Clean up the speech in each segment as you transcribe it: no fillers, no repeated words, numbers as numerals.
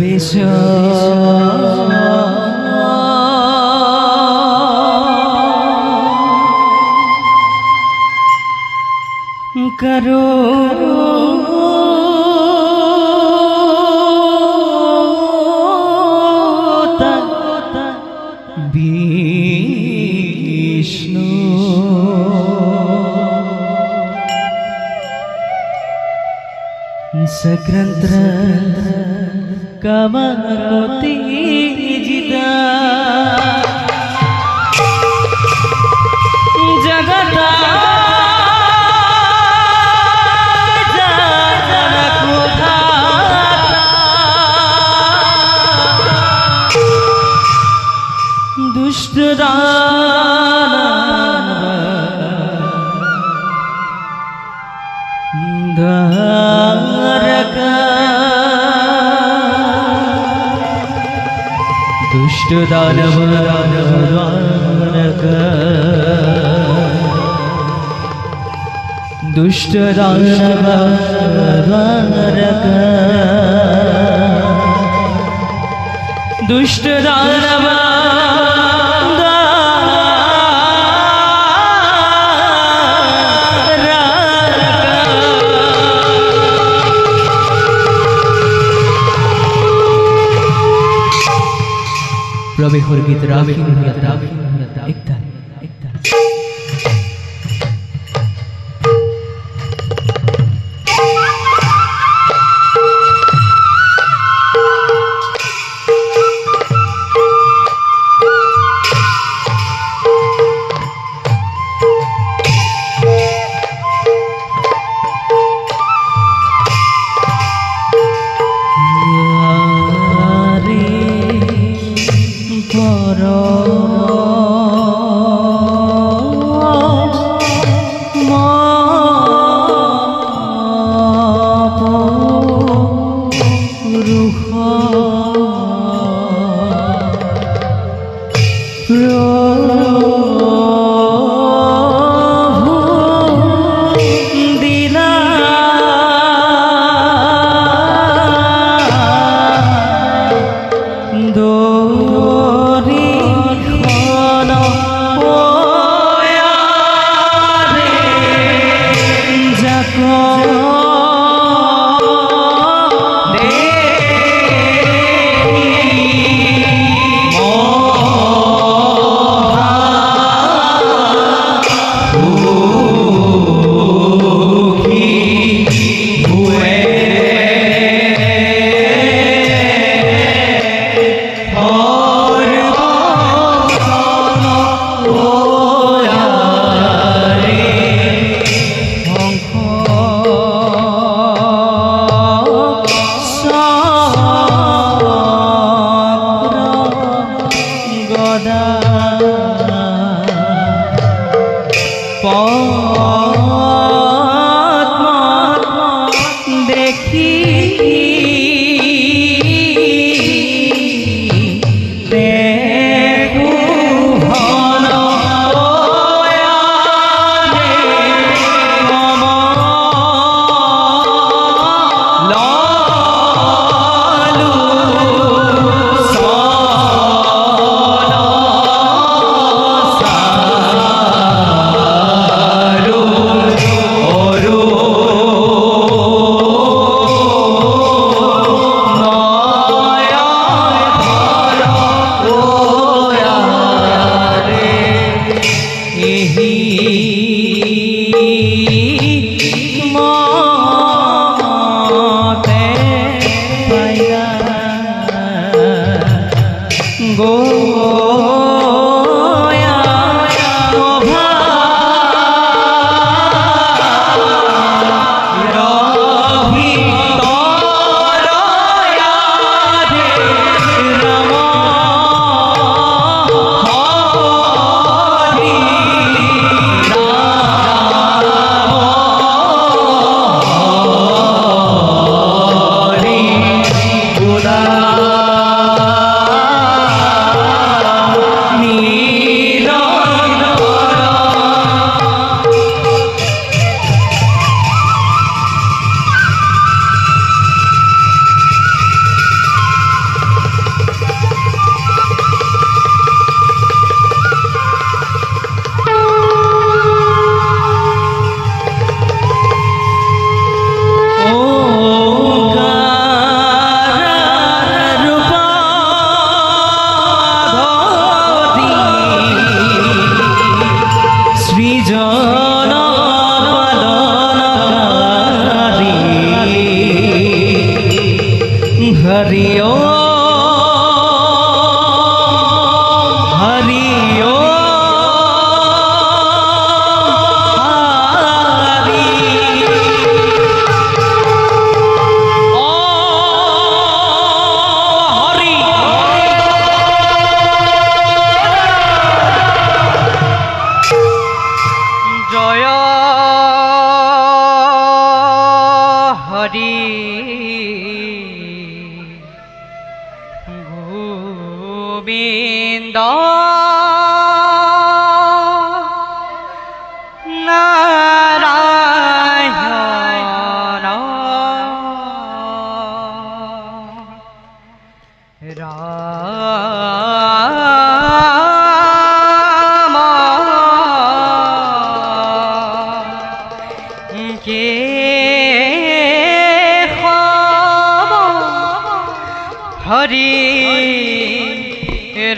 দেশ করো বিষ্ণু सग्रंत्र कमकोति जिता जगता दुष्ट दुष्ट दानव दुष्ट दानव दुष्ट दानव रवि गीत रावी एकदम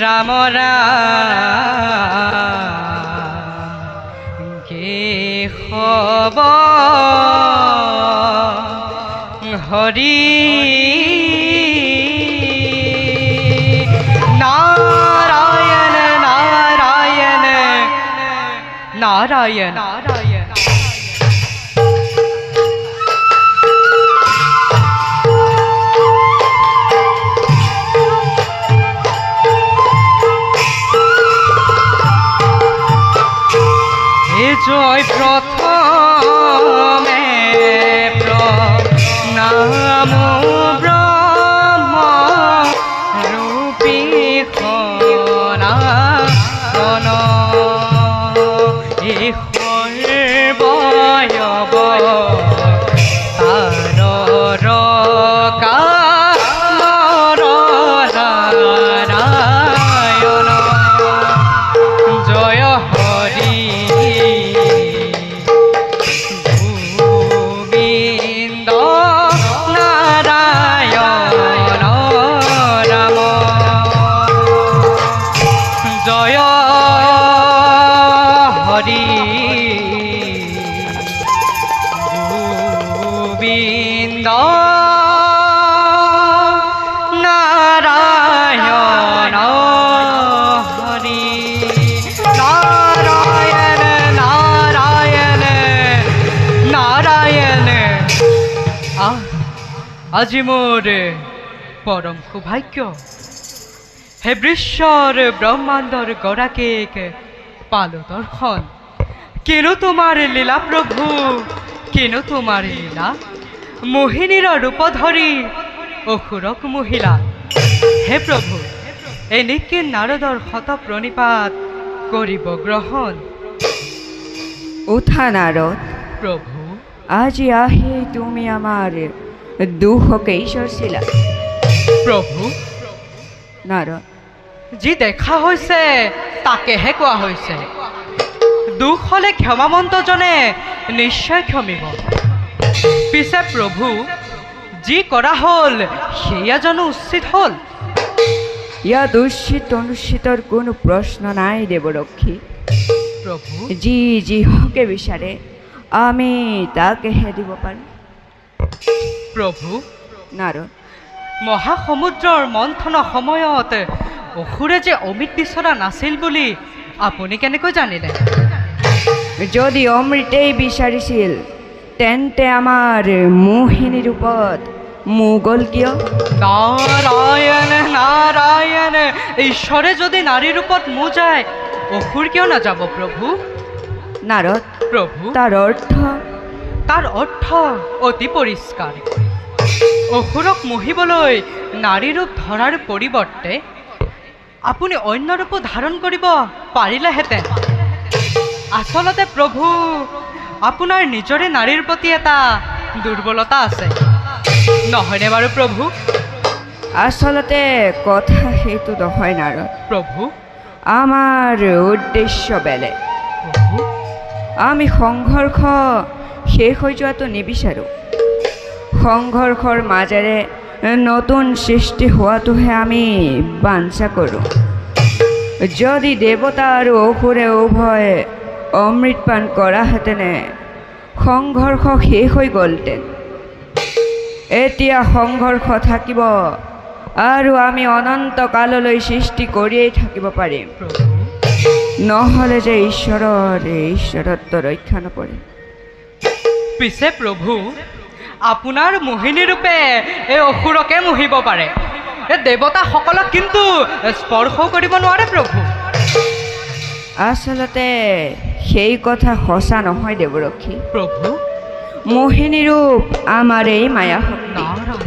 রাম রাম গে হব হরি নারায়ণ নারায়ণ নারায়ণ নারায়ণ জয় প্রথমে প্রণাম ব্রহ্ম রূপী সনাতন এ সর্বয়ব তাৰৰ কামৰ নাৰায়ণ জয় হৰি গোবিন্দ নাৰায়ণ হৰি নাৰায়ণ নাৰায়ণ নাৰায়ণ আজি মোৰ পৰম সৌভাগ্য হে বৃশ্বৰ ব্ৰহ্মাণ্ডৰ গৰাকীক পালো দৰ্শন কেনো তোমাৰ লীলা প্ৰভু কেনো তোমাৰ লীলা মোহিনীৰ ৰূপ ধৰি অসুৰক মহিলা হে প্ৰভু এনেকে নাৰদৰ শত প্ৰণিপাত কৰিব গ্ৰহণ উঠা নাৰদ, প্ৰভু আজি আহি তুমি আমাৰ দুঃখকে সৰছিলা। প্ৰভু নাৰদ, যি দেখা হৈছে তাকেহে কোৱা হৈছে দুখ হলে ক্ষমামন্তজনে নিশ্চয় ক্ষমিব পিছে প্ৰভু যি কৰা হ'ল সেয়া জানো উচিত হ'ল ইয়া দুশ্চিত অনুষ্ঠিতৰ কোনো প্ৰশ্ন নাই দেবৰক্ষী। প্ৰভু যি যি হকে বিচাৰে আমি তাকে হে দিব পাৰি। প্ৰভু নাৰদ, মহাসমুদ্ৰৰ মন্থন সময়ত অসুৰে যে অমৃত বিচৰা নাছিল বুলি আপুনি কেনেকৈ জানিলে যদি অমৃতেই বিচাৰিছিল তেন্তে আমাৰ মোহিনী ৰূপত মোগল কিয়? নাৰায়ণ নাৰায়ণ ঈশ্বৰে যদি নাৰী ৰূপত মো যায় অসুৰ কিয় নাযাব প্ৰভু নাৰদ, প্ৰভু তাৰ অৰ্থ অতি পৰিষ্কাৰ অসুৰক মোহিবলৈ নাৰী ৰূপ ধৰাৰ পৰিৱৰ্তে আপুনি অন্য ৰূপ ধাৰণ কৰিব পাৰিলেহেঁতেন আচলতে প্ৰভু আপোনাৰ নিজৰে নাৰীৰ প্ৰতি এটা দুৰ্বলতা আছে নহয়নে বাৰু প্ৰভু আচলতে কথা সেইটো নহয় নাৰদ। প্ৰভু আমাৰ উদ্দেশ্য বেলেগ। প্ৰভু আমি সংঘৰ্ষ শেষ হৈ যোৱাটো নিবিচাৰোঁ। সংঘৰ্ষৰ মাজেৰে নতুন সৃষ্টি হোৱাটোহে আমি বাঞ্ছা কৰোঁ। যদি দেৱতা আৰু অসুৰে উভয়ে অমৃত পান কৰাহেঁতেনে সংঘৰ্ষ শেষ হৈ গ'লহেঁতেন। এতিয়া সংঘৰ্ষ থাকিব আৰু আমি অনন্ত কাললৈ সৃষ্টি কৰিয়েই থাকিব পাৰিম। প্ৰভু নহ'লে যে ঈশ্বৰত্ব ৰক্ষা নপৰে। পিছে প্ৰভু আপোনাৰ মোহিনী ৰূপে এই অসুৰকে মোহিব পাৰে এই দেৱতাসকলক কিন্তু স্পৰ্শও কৰিব নোৱাৰে প্ৰভু আচলতে সেই কথা সঁচা নহয় দেৱৰক্ষী। প্ৰভু মোহিনী ৰূপ আমাৰ এই মায়া শক্তি। নাৰায়ণ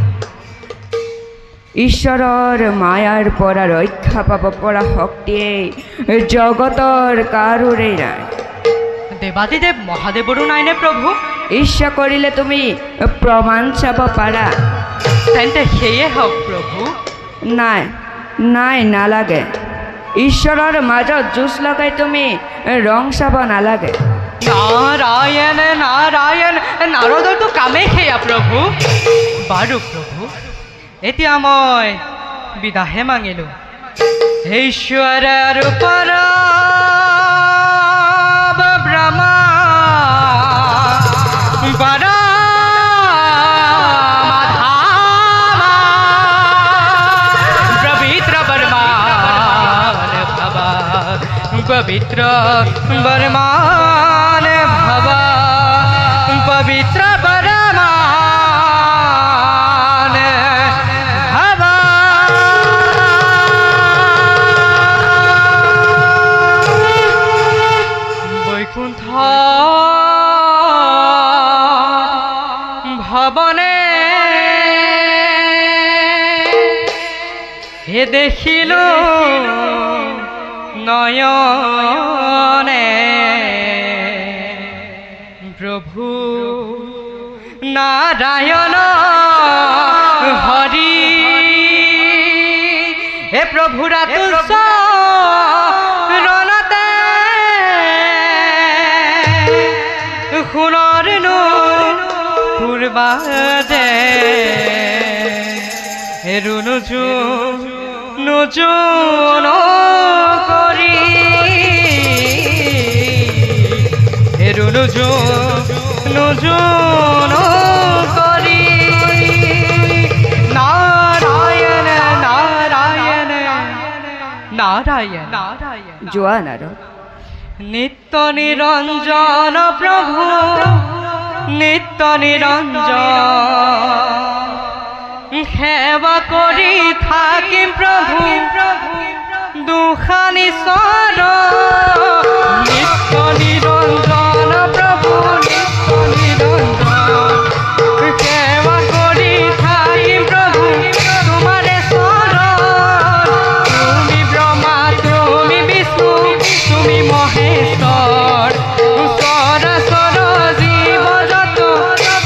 ঈশ্বৰৰ মায়াৰ পৰা ৰক্ষা পাব পৰা শক্তিয়ে জগতৰ কাৰোৰেই নাই। দেৱাদিদেৱ মহাদেৱৰো নাইনে প্ৰভু ইচ্ছা কৰিলে তুমি প্ৰমাণ চাব পাৰা। তেন্তে সেয়ে হওক প্ৰভু নাই নাই নালাগে। ঈশ্বৰৰ মাজত যুঁজ লগাই তুমি ৰং চাব নালাগে। নাৰায়ণ নাৰায়ণ নাৰদৰটো কামেই সেয়া প্ৰভু বাৰু প্ৰভু এতিয়া মই বিদাহে মাঙিলোঁ ईश्वर पर ब्रह्मा परा पवित्र वर्मान भवा पवित्र वर्मान भवा वैकुंठ भवने हे देखिलो नयने प्रभु नारायण हरि हे प्रभु रणते खुनर पूर्वादे हे रुनुजु नुजुन करी हेरु नुजुन करी नारायण नारायण नारायण नारायण जोआनार नित्य निरंजन प्रभु नित्य निरंजन सेवा करी थाकिम प्रभु दुखानी सर नित्य निरंजन प्रभु नित्य निरंजन सेवा करी थाकिम प्रभु तुम्हारे शरण तुमी ब्रह्मा तुमी विष्णु तुमी महेश्वर सरासर जीव जत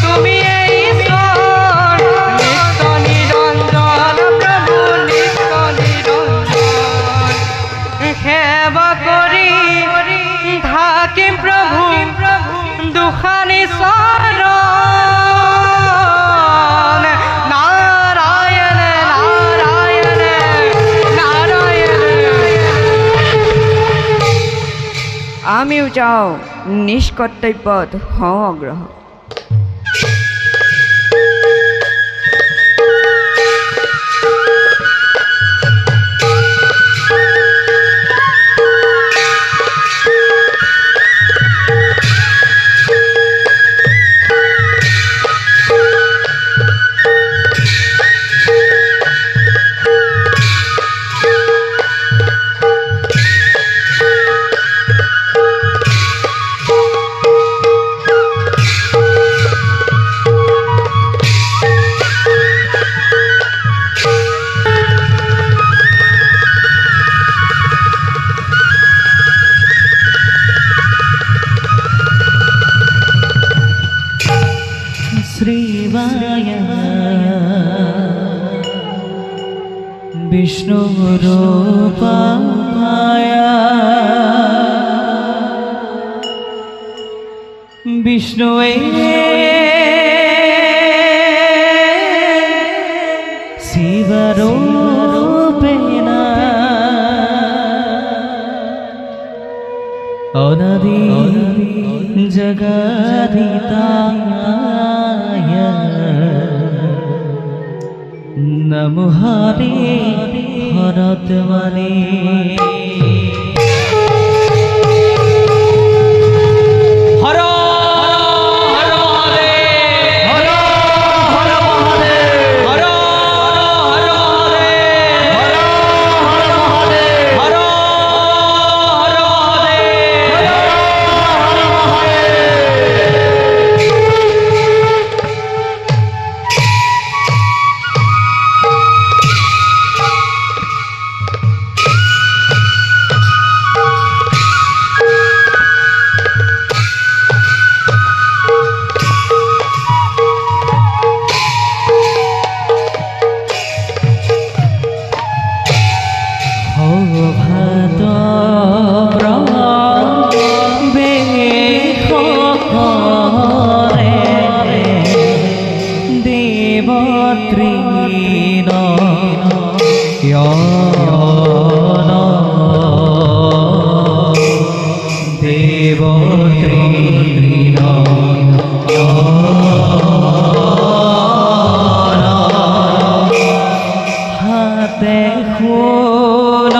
तुमी ईश्वर नित्य निरंजन प्रभु नित्य निरंजन सेवा करी थाकिम प्रभु दुखानी शरण नारायण नारायण नारायण आमिও যাও নিষ্কর্তব্যত হও অগ্রহ श्रीवाय विष्णुरूपाय विष्णुवे शिवरूपेण अनादि जगदिताय नमो हरे हरत्मने हर हर महादेव हर हर महादेव हर हर महादेव हर हर महादेव हर हर महादेव हर हर महादेव হাতে খোল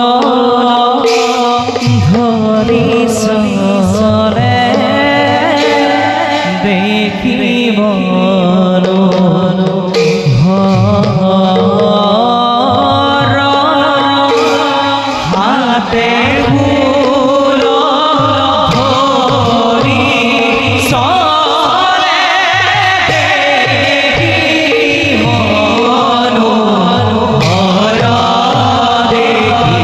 ধৰি চলে দেখিব হাতে খোল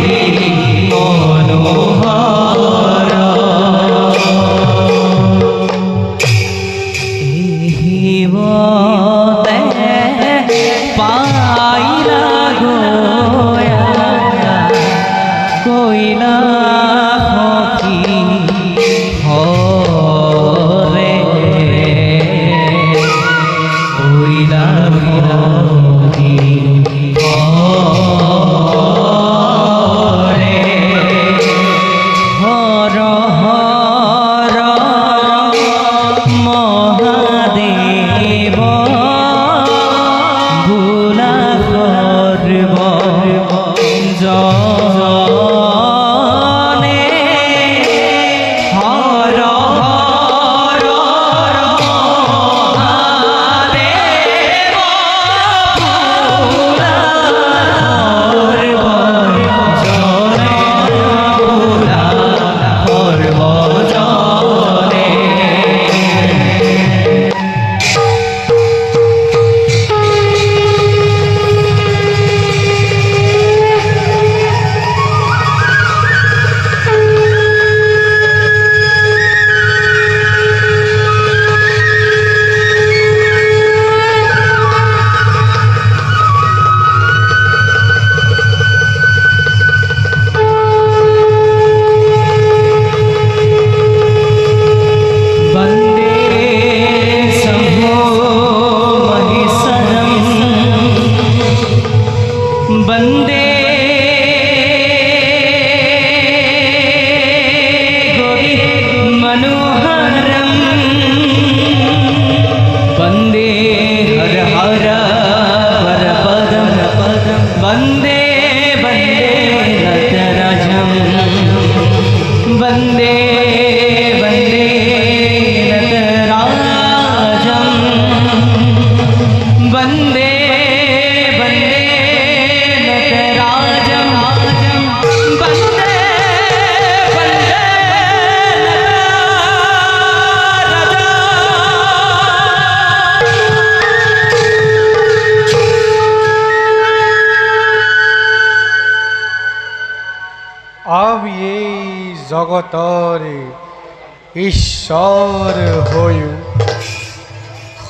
ধৰি চলে দেখিব পাইলা গোয়া কইলা সখী হরে কইলা সখী হরে হর হর মহাদেব ভোলা সর্ব জনে হর হর মহাদেব ভোলা সর্ব জনে ভোলা সর্ব জনে वन्दे समो महिषरं वन्दे गोरी मनोहरं वन्दे हर हर वरपदं वन्दे वन्दे नटराजं वन्दे वन्दे नटराजं वन्दे वन्दे नटराजं वन्दे वन्दे আমি এই জগতৰ ঈশ্বৰ হৈও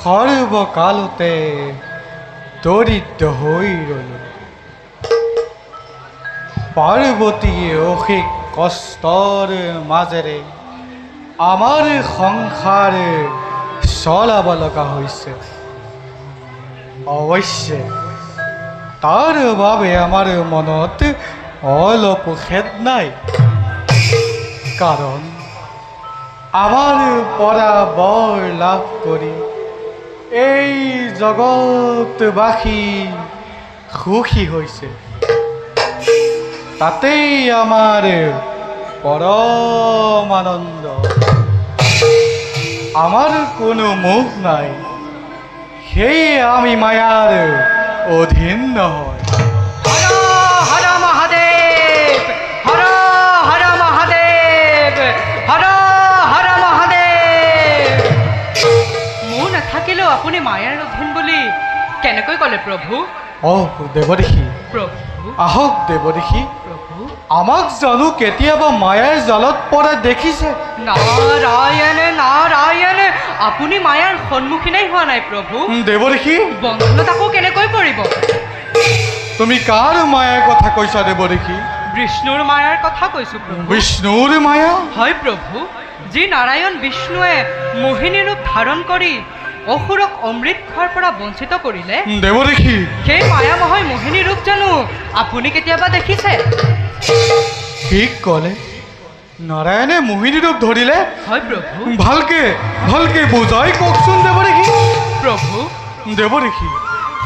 সৰ্বকালতে দৰিদ্ৰ হৈ ৰ'লো। পাৰ্বতীয়ে অশেষ কষ্টৰ মাজেৰে আমাৰ সংসাৰ চলাব লগা হৈছে। অৱশ্যে তাৰ বাবে আমাৰ মনত অলপ খেদ নাই, কাৰণ আমাৰ পৰা বৰ লাভ কৰি এই জগতবাসী সুখী হৈছে। তাতেই আমাৰ পৰম আনন্দ। আমাৰ কোনো মোহ নাই, সেয়ে আমি মায়াৰ অধীন নহয়। হৰ হৰ মহাদেব, হৰ হৰ মহাদেব, হৰ হৰ মহাদেব। মোৰ নাথাকিলেও আপুনি মায়াৰ অধীন বুলি কেনেকৈ ক'লে প্ৰভু? দেৱদেশী, প্ৰভু আহক দেৱদেশী, প্ৰভু আমাক জানো কেতিয়াবা মায়াৰ জালত পৰা দেখিছে? নাৰায়ণ নাৰায়ণ, আপুনি মায়াৰ সন্মুখীনেই হোৱা নাই প্ৰভু। দেৱদেশী, বন্ধনত আকৌ কেনেকৈ পৰিব? তুমি কাৰ মায়াৰ কথা কৈছা দেৱদেশী? বিষ্ণুৰ মায়াৰ কথা কৈছো প্ৰভু। বিষ্ণুৰ মায়া? হয় প্ৰভু, যি নাৰায়ণ বিষ্ণুৱে মোহিনী ৰূপ ধাৰণ কৰি অসুৰক অমৃত খোৱাৰ পৰা বঞ্চিত কৰিলে, দেৱদেশী, সেই মায়াময় মোহিনী ৰূপ জানো আপুনি কেতিয়াবা দেখিছে? ঠিক ক'লে, নাৰায়ণে মোহিনী ৰূপ ধৰিলে হয় প্ৰভু। ভালকে ভালকে বুজাই কওকচোন দেৱদেখী। প্ৰভু, দেৱদেখী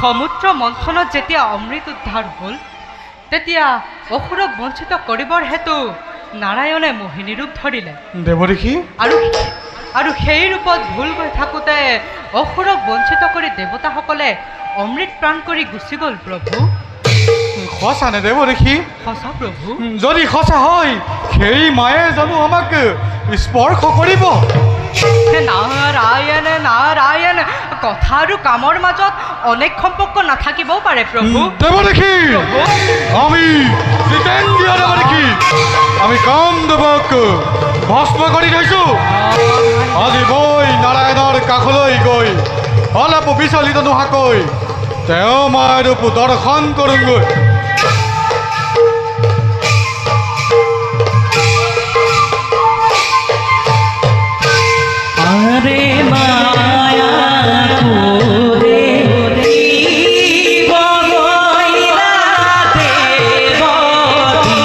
সমুদ্ৰ মন্থনত যেতিয়া অমৃত উদ্ধাৰ হ'ল তেতিয়া অসুৰক বঞ্চিত কৰিবৰ হেতু নাৰায়ণে মোহিনী ৰূপ ধৰিলে দেৱদেখী আৰু সেই ৰূপত ভুল গৈ থাকোঁতে অসুৰক বঞ্চিত কৰি দেৱতাসকলে অমৃত প্ৰাণ কৰি গুচি গ'ল প্ৰভু। সঁচানে দেৱদেখী? সঁচা প্ৰভু। যদি সঁচা হয় সেই মায়ে জানো আমাক স্পৰ্শ কৰিব? নাৰায়ণ নাৰায়ণ, কথা আৰু কামৰ মাজত অনেক সম্পৰ্ক নাথাকিবও পাৰে প্ৰভু। দেৱদেখী আমি জিতেন্দ্ৰিয় দেৱদেখী, আমি কামদেৱক ভস্ম কৰি থৈছো। আজি বৈ নাৰায়ণৰ কাষলৈ গৈ অলপ বিচলিত নোহোৱাকৈ তেওঁ মাৰ ৰূপ দৰ্শন কৰোঁগৈ। আৰে মায়া কৰে জীব গইলা দেবতী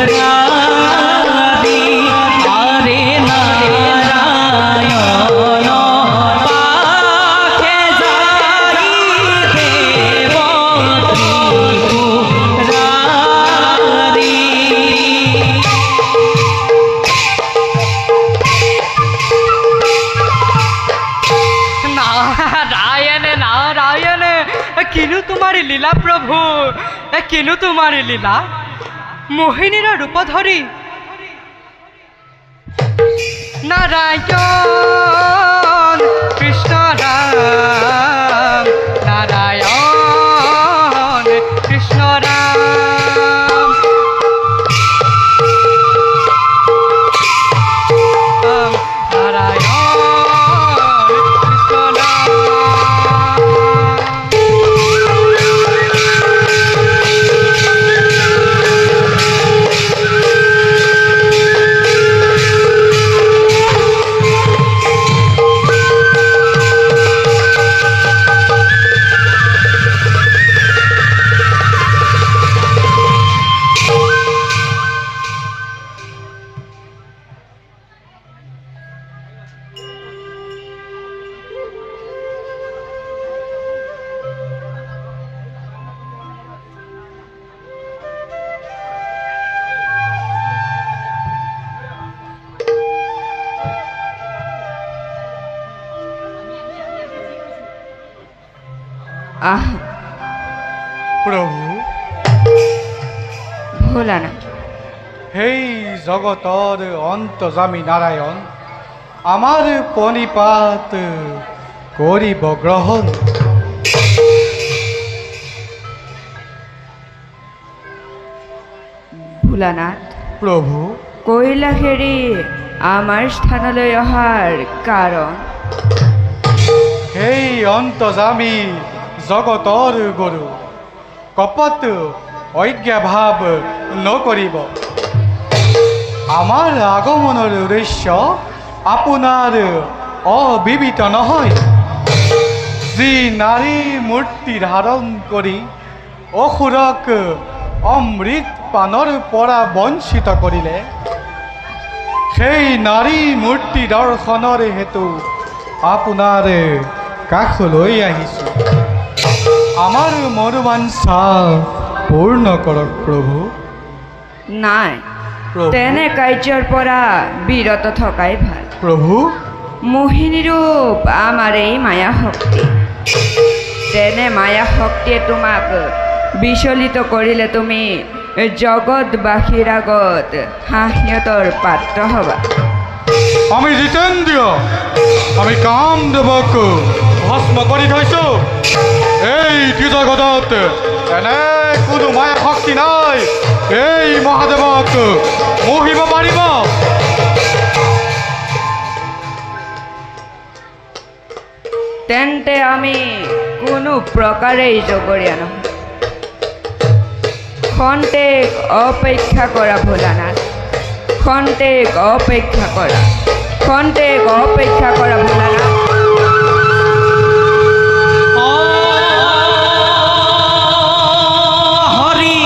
ৰাধি। আৰে নাৰায়ণ পাখে যাই দেবতী ৰাধি। নাৰায়ণ নাৰায়ণ, কিনু তোমাৰ লীলা প্ৰভু, কিনু তোমাৰ লীলা। মোহিনীৰ ৰূপ ধৰি নাৰায়ণ কৃষ্ণ ৰাম, নাৰায়ণ কৃষ্ণ ৰাম। আহ প্ৰভু ভোলানাথ, সেই জগতৰ অন্তৰ্যামী নাৰায়ণ আমাৰ প্ৰণিপাত কৰিব গ্ৰহণ। ভোলানাথ, প্ৰভু কৈলাসেৰি আমাৰ স্থানলৈ অহাৰ কাৰণ? সেই অন্তৰ্যামী জগতৰ গুৰু কপট অজ্ঞাভাৱ নকৰিব। আমাৰ আগমনৰ উদ্দেশ্য আপোনাৰ অবিদিত নহয়। যি নাৰী মূৰ্তি ধাৰণ কৰি অসুৰক অমৃত পানৰ পৰা বঞ্চিত কৰিলে, সেই নাৰী মূৰ্তি দৰ্শনৰ হেতু আপোনাৰ কাষলৈ আহিছোঁ। আমাৰ মনোবাঞ্ছা পূৰ্ণ কৰক প্ৰভু। নাই, প্ৰভু। তেনে কাৰ্যৰ পৰা বিৰত থকাই ভাল। প্ৰভু মোহিনী ৰূপ আমাৰ এই মায়া শক্তি। তেনে মায়া শক্তিয়ে তোমাক বিচলিত কৰিলে তুমি জগতবাসীৰ আগত হাঁহিয়তৰ পাত্ৰ হবা। আমি জিতেন্দ্ৰিয়, আমি কামদেৱক ভস্ম কৰি থৈছো। এই জগতত এনে কোনো মায়া শক্তি নাই এই মহাদেৱক মোহিব পাৰিব। তেন্তে আমি কোনো প্ৰকাৰেই জগৰীয়া নহয়। খন্তেক অপেক্ষা কৰা ভোলানাথ, খন্তেক অপেক্ষা কৰা, খন্তেক অপেক্ষা কৰা ভোলানাথ। হৰি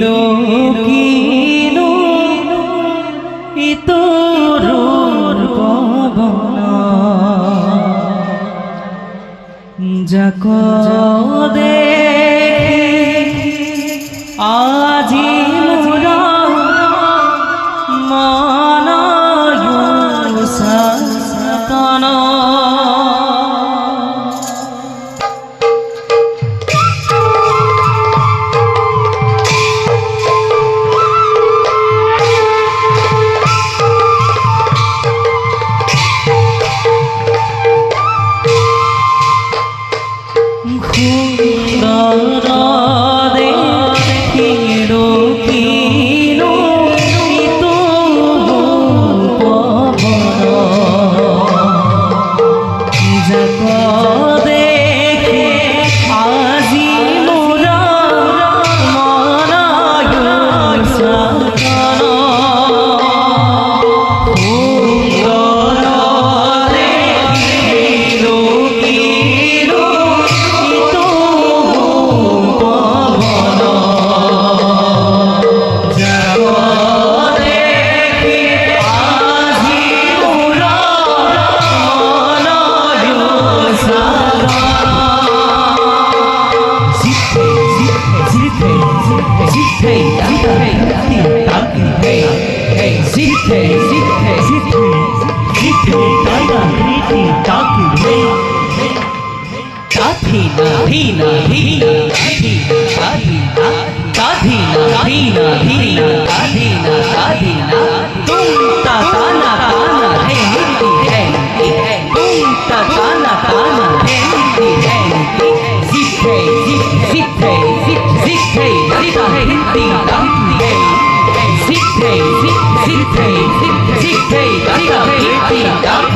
কিলো ইতৰুৰ পৱন যাক দেখি আজি মোৰ মন সতন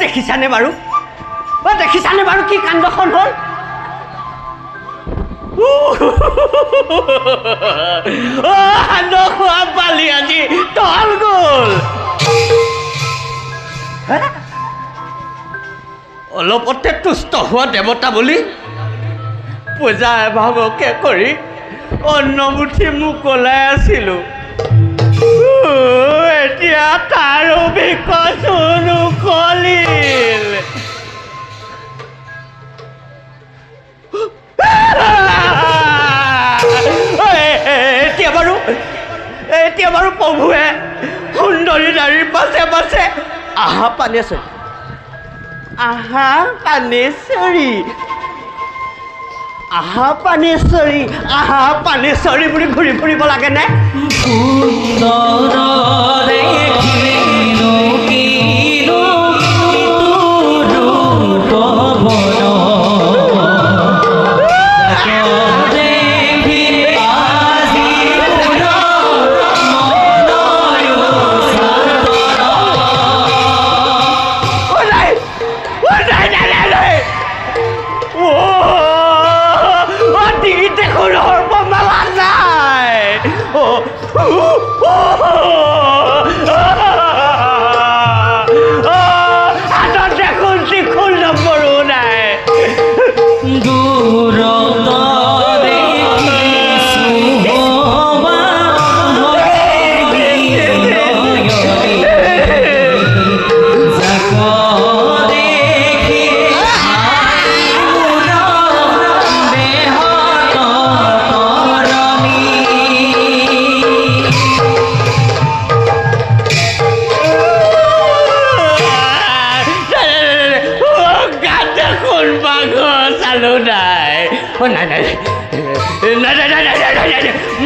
দেখিছানে বাৰু দেখিছানে বাৰু কি কাণ্ডখন হ'ল নখোৱা পালি আজি তল গ'ল অলপতে তুষ্ট হোৱা দেৱতা বুলি পূজা এভাগকে কৰি অন্নমুঠি মোকলাই আছিলোঁ। এতিয়া তাৰো বিকচোন উকলিল। এতিয়া বাৰু প্ৰভুৱে সুন্দৰী নাৰীৰ পাছে পাছে আহা পানেশ্বৰী বুলি ঘূৰি ফুৰিব লাগেনে?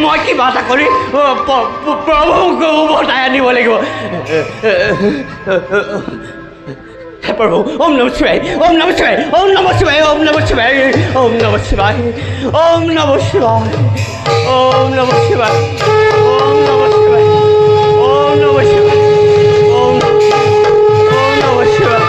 মই কিবা এটা কৰি প্ৰভুক উভতাই আনিব লাগিব। হে প্ৰভু, ওম নমঃ শিৱায়, ওম নমঃ শিৱায়, ওম নমঃ শিৱায়, ওম নমঃ শিৱায়, ওম নমঃ শিৱায়, ওম নমঃ শিৱায়, ওম নমঃ শিৱায়, ওম নমঃ শিৱায়, ওম নমঃ শিৱায়, ওম নমঃ শিৱায়।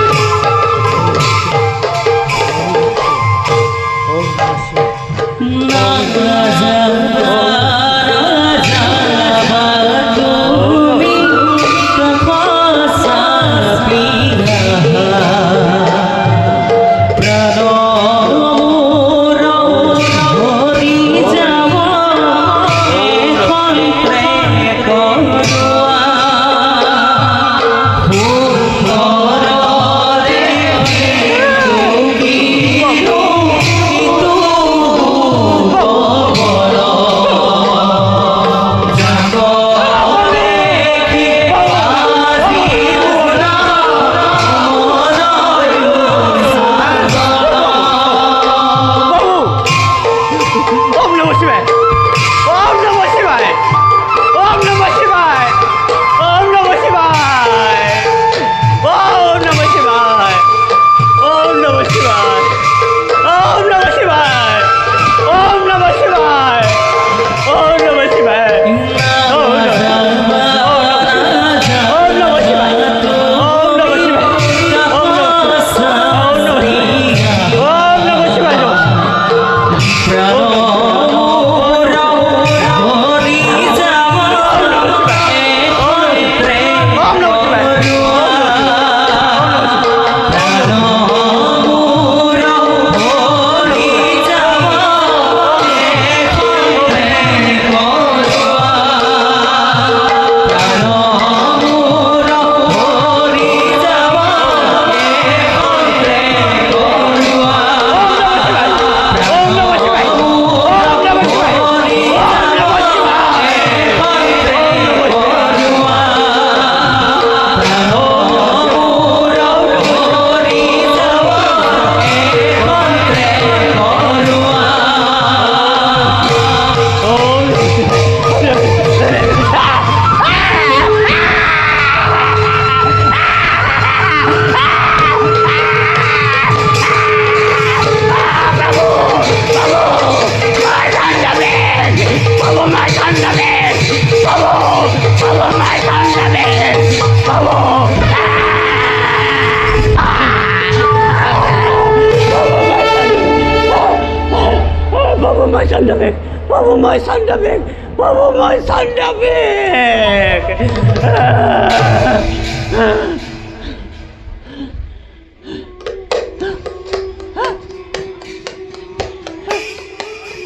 my Sandabek! Papa, my Sandabek!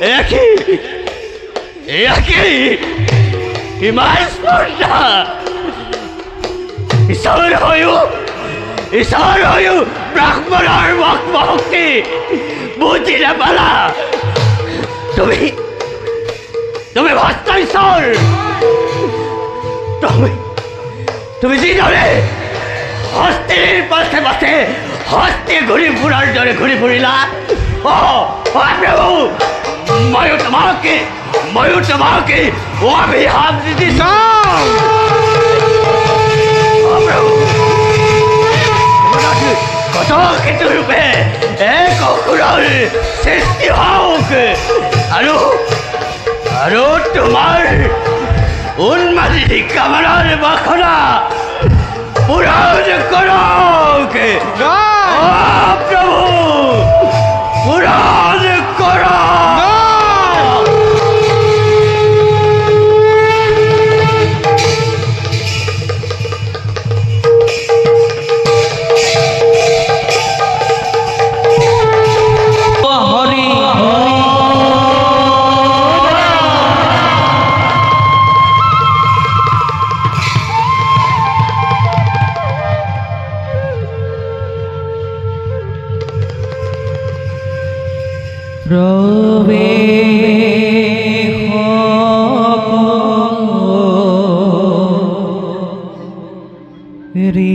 একি ইমান স্পৰ্ধা ঈশ্বৰ হৈও ব্ৰাহ্মণৰ মক্মশক্তি বুজি নাপালা তুমি ভস্ত ঈশ্বৰ তুমি যিদৰে হস্তিৰ পাছে পাছে হস্তি ঘূৰি ফুৰাৰ দৰে ঘূৰি ফুৰিলা প্ৰভু ময়ো তোমাকে অভিশাপ দি দিছো কত ৰূপে এক অসুৰৰ সৃষ্টি হওক আৰু তোমাৰ উন্মাদি কামনাৰ বাসনা পূৰণ কৰক প্ৰভু পূৰণ কৰক হৰি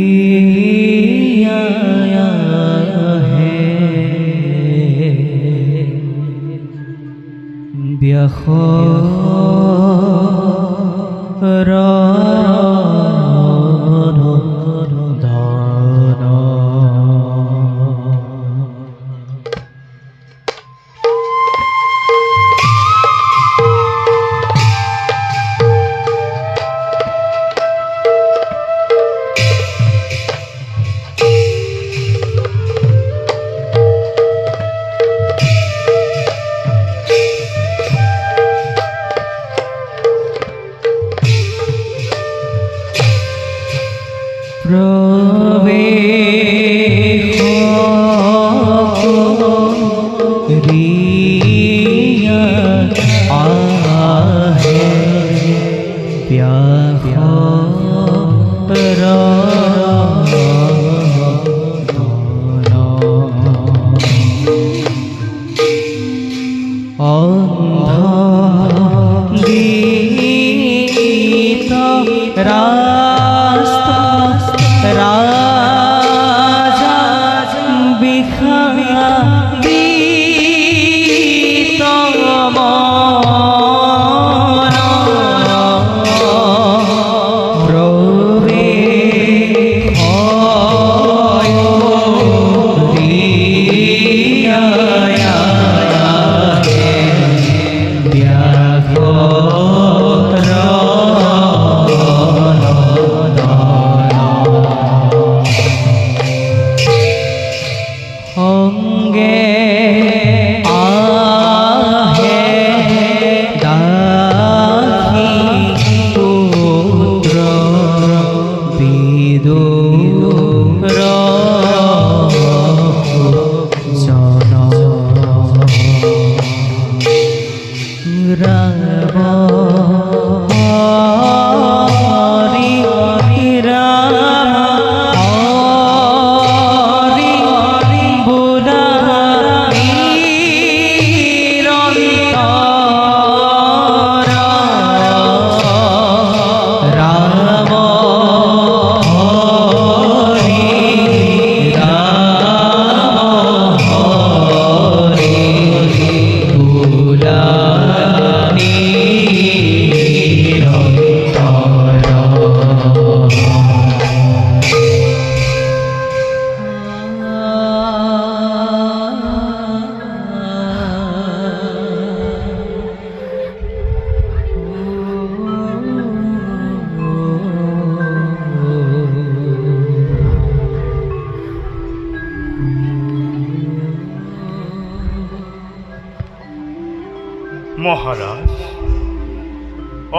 মহাৰাজ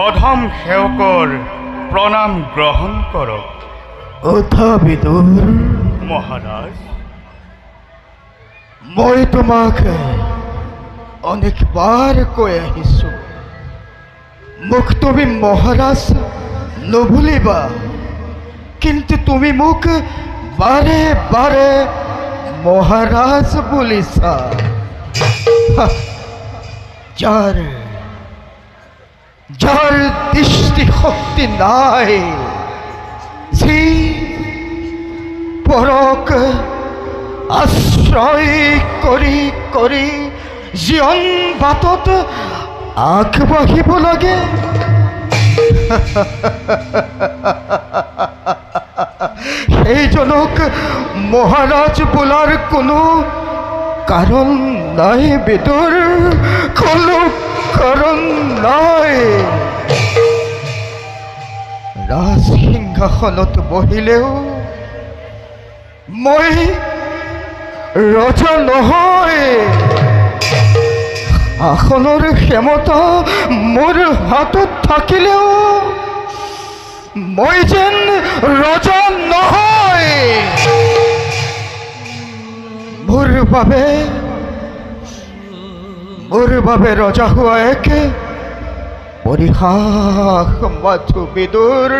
অধম সেৱকৰ প্ৰণাম গ্ৰহণ কৰক বিদুৰ মহাৰাজ মই তোমাক অনেকবাৰ কৈ আহিছোঁ, মোক তুমি মহাৰাজ নুবুলিবা, কিন্তু তুমি মোক বাৰে বাৰে মহাৰাজ বুলিছা। যাৰ যাৰ দৃষ্টিশক্তি নাই, যি পৰক আশ্ৰয় কৰি কৰি জীৱন বাটত আগবাঢ়িব লাগে, সেইজনক মহাৰাজ বোলাৰ কোনো কাৰণ নাই বিদুৰ, কোনো কাৰণ নাই। ৰাজসিংহাসনত বহিলেও মই ৰজা নহয়, আসনৰ ক্ষমতা মোৰ হাতত থাকিলেও মই যেন ৰজা নহয়। মোৰ বাবে ৰজা হোৱা এক পৰিহাস মাথো বিদুৰ,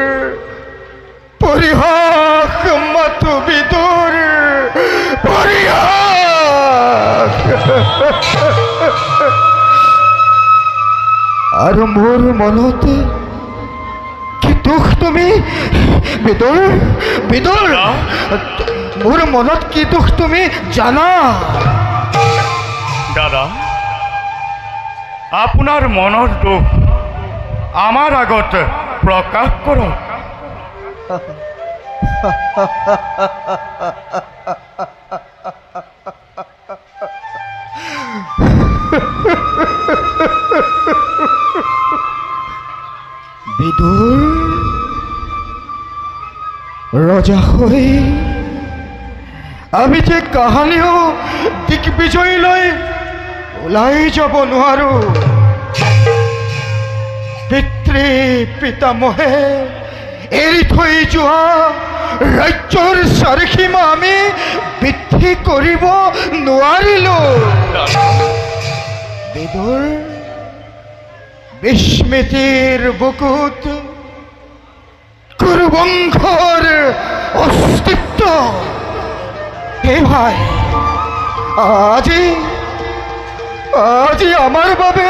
পৰিহাস মাথো বিদুৰ, পৰিহাস। আৰু মোৰ মনত কি দুখ তুমি বিদুৰ, বিদুৰ, মোৰ মনত কি দুখ তুমি জানা? দাদা, আপোনাৰ মনৰ দুখ আমাৰ আগত প্ৰকাশ কৰক। বিদুৰ, ৰজা হৈ আমি যে কাহানিও দিগ্বিজয়লৈ ওলাই যাব নোৱাৰোঁ। পিতৃ পিতামহে এৰি থৈ যোৱা ৰাজ্যৰ চাৰিসীমা আমি বৃদ্ধি কৰিব নোৱাৰিলোঁ। বিদুৰ, বিস্মৃতিৰ বুকুত কুৰুবংশৰ অস্তিত্ব হে ভাই আজি আমাৰ বাবে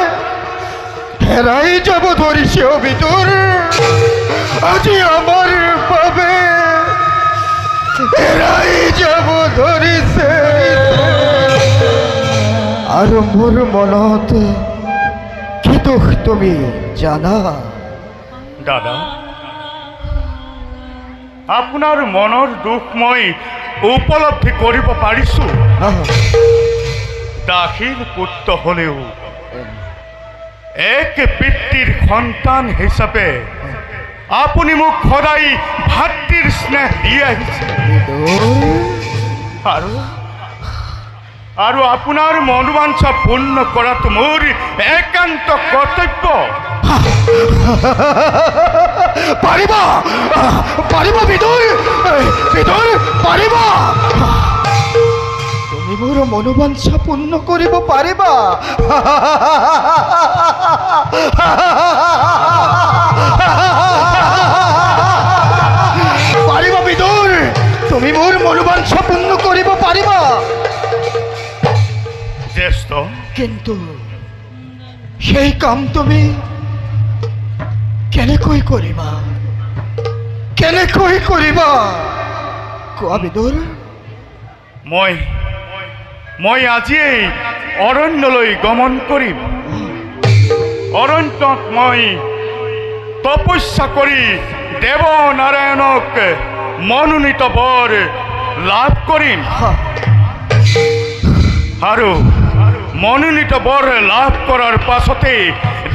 হেৰাই যাব ধৰিছে। অ বিদুৰ, আজি আমাৰ বাবে হেৰাই যাব ধৰিছে। আৰু মোৰ মনত কি দুখ তুমি জানা? দাদা, আপোনাৰ মনৰ দুখ মই উপলব্ধি কৰিব পাৰিছোঁ। দাসীৰ পুত্ৰ হ'লেও এক পিতৃৰ সন্তান হিচাপে আপুনি মোক সদায় ভাতৃৰ স্নেহ দি আহিছে, আৰু আপোনাৰ মনোবাঞ্ছা পূৰ্ণ কৰাটো মোৰ একান্ত কৰ্তব্য। পাৰিব পাৰিব বিদুৰ, বিদুৰ পাৰিব। তুমি মোৰ মনোবাঞ্ছা পূৰ্ণ কৰিব পাৰিবা। পাৰিবা বিদুৰ, তুমি মোৰ মনোবাঞ্ছা পূৰ্ণ কৰিব পাৰিবা। জ্যেষ্ঠ, কিন্তু সেই কাম তুমি কেনেকৈ কৰিবা, কেনেকৈ কৰিবা কোৱা বিদুৰ? মই আজিয়েই অৰণ্যলৈ গমন কৰিম। অৰণ্যত মই তপস্যা কৰি দেৱ নাৰায়ণক মনোনীত বৰ লাভ কৰিম, আৰু মনোনীত বৰ লাভ কৰাৰ পাছতে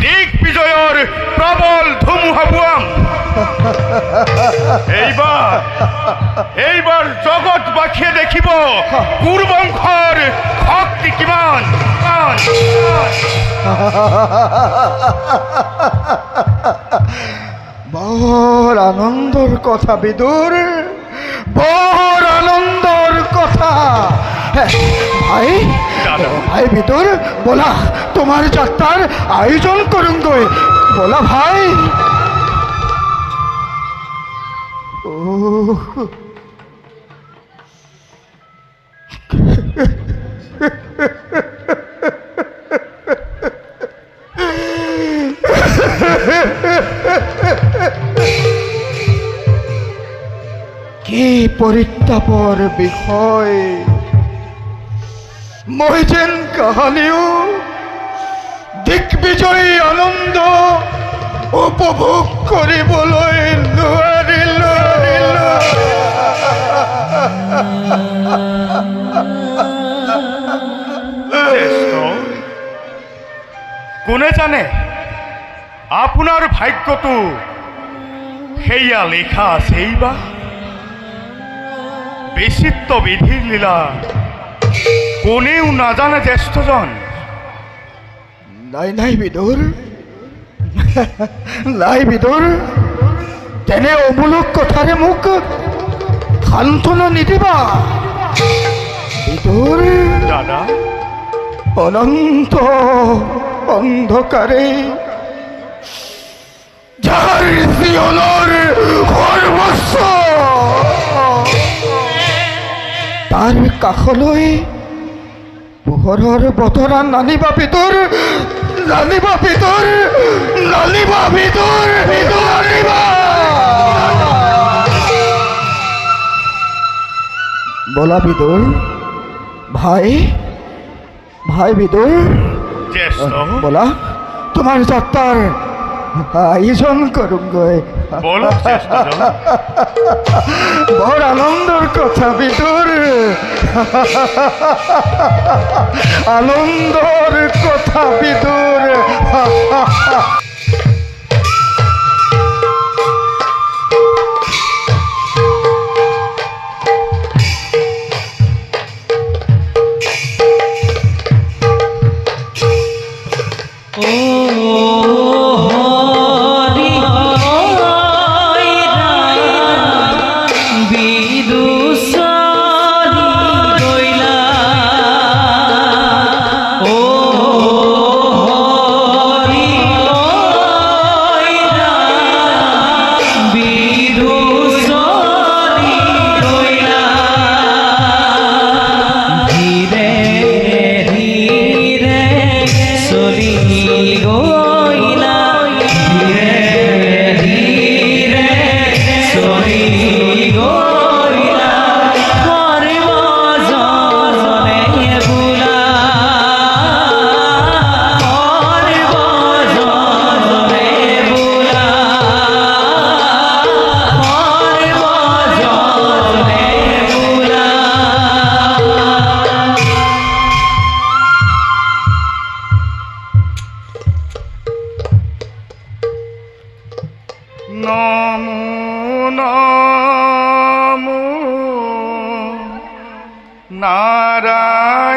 দিগ্বিজয়ৰ প্ৰবল ধুমুহা বোৱাম। এইবাৰ জগতবাসীয়ে দেখিব কুৰুবংশৰ শক্তি কিমান। বৰ আনন্দৰ কথা বিদুৰ, বৰ আনন্দৰ কথা। ভাই ভাই ভিতৰ বলা তোমাৰ যাত্ৰাৰ আয়োজন কৰুন গো বলা ভাই ও কি পৰিতাপৰ বিষয় মই যেন কাহানিও দিগ্বিজয়ী আনন্দ উপভোগ কৰিবলৈ নোৱাৰিলো কোনে জানে আপোনাৰ ভাগ্যটো সেয়া লিখা আছেই বা বিচিত্ৰ বিধিৰ লীলা কোনেও নাজানে জ্যেষ্ঠজন নাই নাই বিদুৰ নাই বিদুৰ তেনে অমূলক কথাৰে মোক সান্তনা নিদিবা বিদুৰ দাদা অনন্ত অন্ধকাৰে যাৰ জীৱনৰ সৰ্বস্ব তাৰ কাষলৈ পোহৰৰ বতৰা নানিবা ভিতৰ নানিবা ভিতৰ নানিবা ভিতৰ ভিতৰ নানিবা বলা ভিতৰ ভাই ভাই ভিতৰ জ্যেষ্ঠ বলা তোমাৰ যাত্ৰাৰ আয়োজন কৰোঁগৈ বলক জ্যেষ্ঠজন বৰ আনন্দৰ কথা ভিতৰ আনন্দৰ কথা ভিতৰ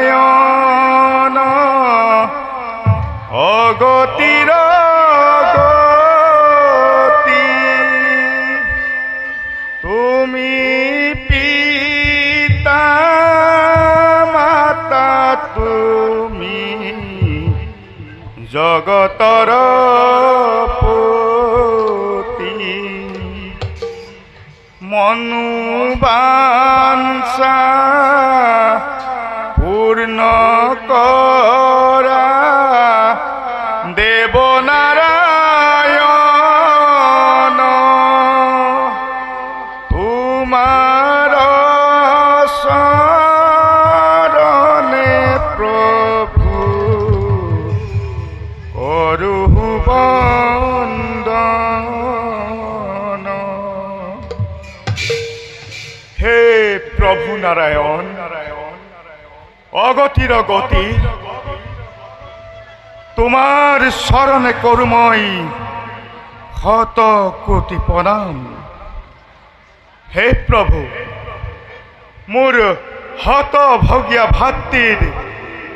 নারায়ণ অগতির গতি তুমি পিতা মাতা তুমি জগতর পতি মনোবাঞ্ছা পূর্ণ করা দেবনারায়ণ তোমার শরণে প্রভু করুহ বন্দন। হে প্রভু নারায়ণ অগতির গতি তোমার শরণে করুময় শত কোটি প্রণাম। হে প্রভু মোর হতভগিয়া ভাতৃৰ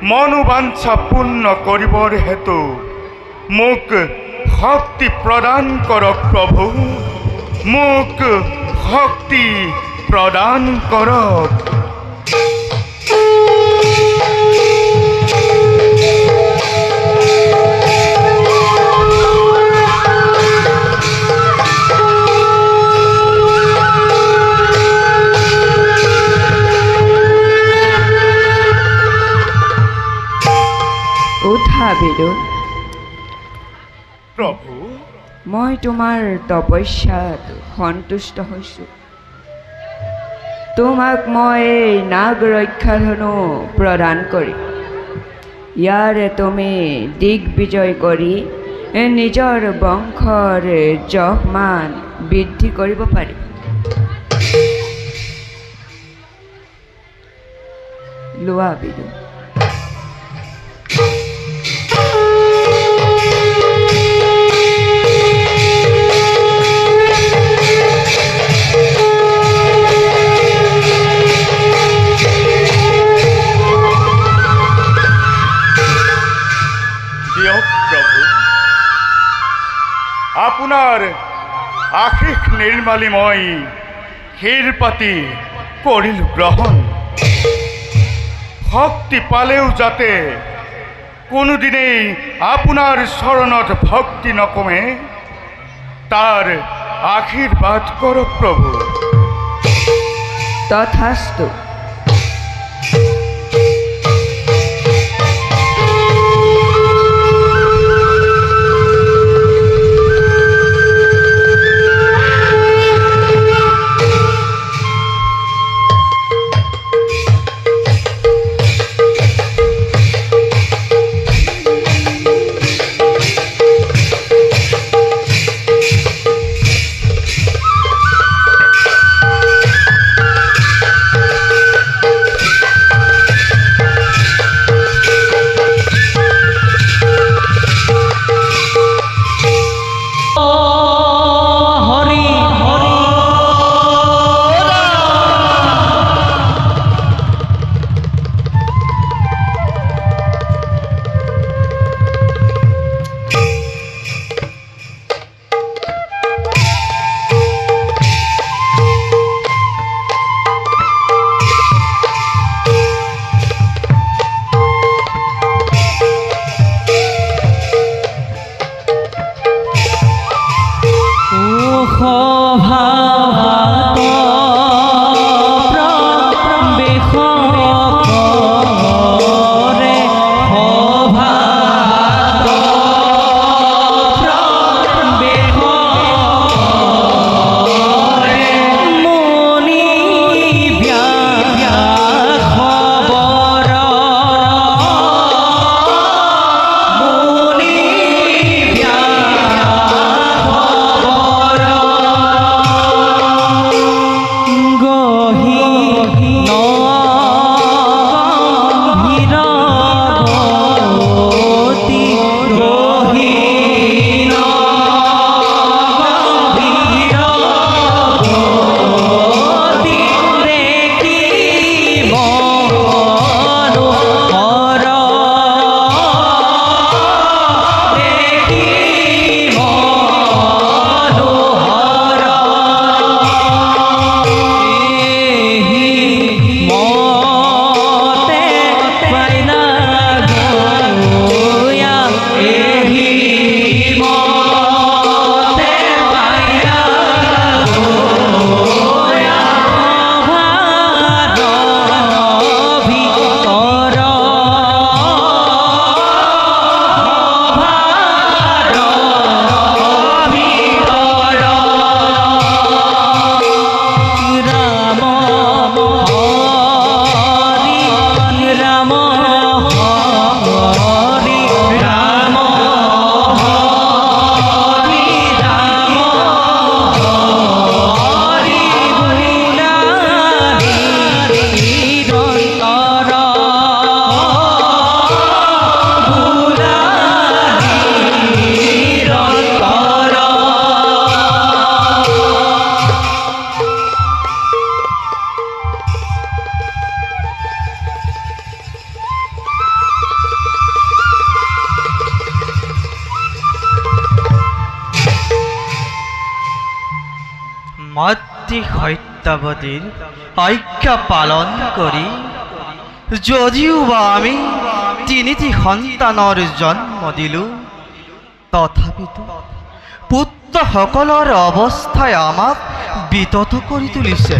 মনোবাঞ্ছা পূৰ্ণ কৰিবৰ হেতু মোক শক্তি প্ৰদান কৰক প্ৰভু, মোক শক্তি প্ৰদান কৰক। উঠা বিদুৰ। প্ৰভু মই তোমাৰ তপস্যাত সন্তুষ্ট হৈছোঁ। তোমাক মই এই নাগ ৰক্ষা ধনু প্ৰদান কৰি ইয়াৰে তুমি দিগ্বিজয় কৰি নিজৰ বংশৰ যশমান বৃদ্ধি কৰিব পাৰি। লোৱা বিদুৰ। প্ৰভু আপোনাৰ আশীষ নিৰ্মালি মই শিৰ পাতি কৰিলোঁ গ্ৰহণ। শক্তি পালেও যাতে কোনোদিনেই আপোনাৰ চৰণত ভক্তি নকমে তাৰ আশীৰ্বাদ কৰক প্ৰভু। তথাস্তু। মাতৃ সত্যবতীৰ আজ্ঞা পালন কৰি যদিও বা আমি তিনিটি সন্তানৰ জন্ম দিলোঁ, তথাপিতো পুত্ৰসকলৰ অৱস্থাই আমাক বিতত কৰি তুলিছে।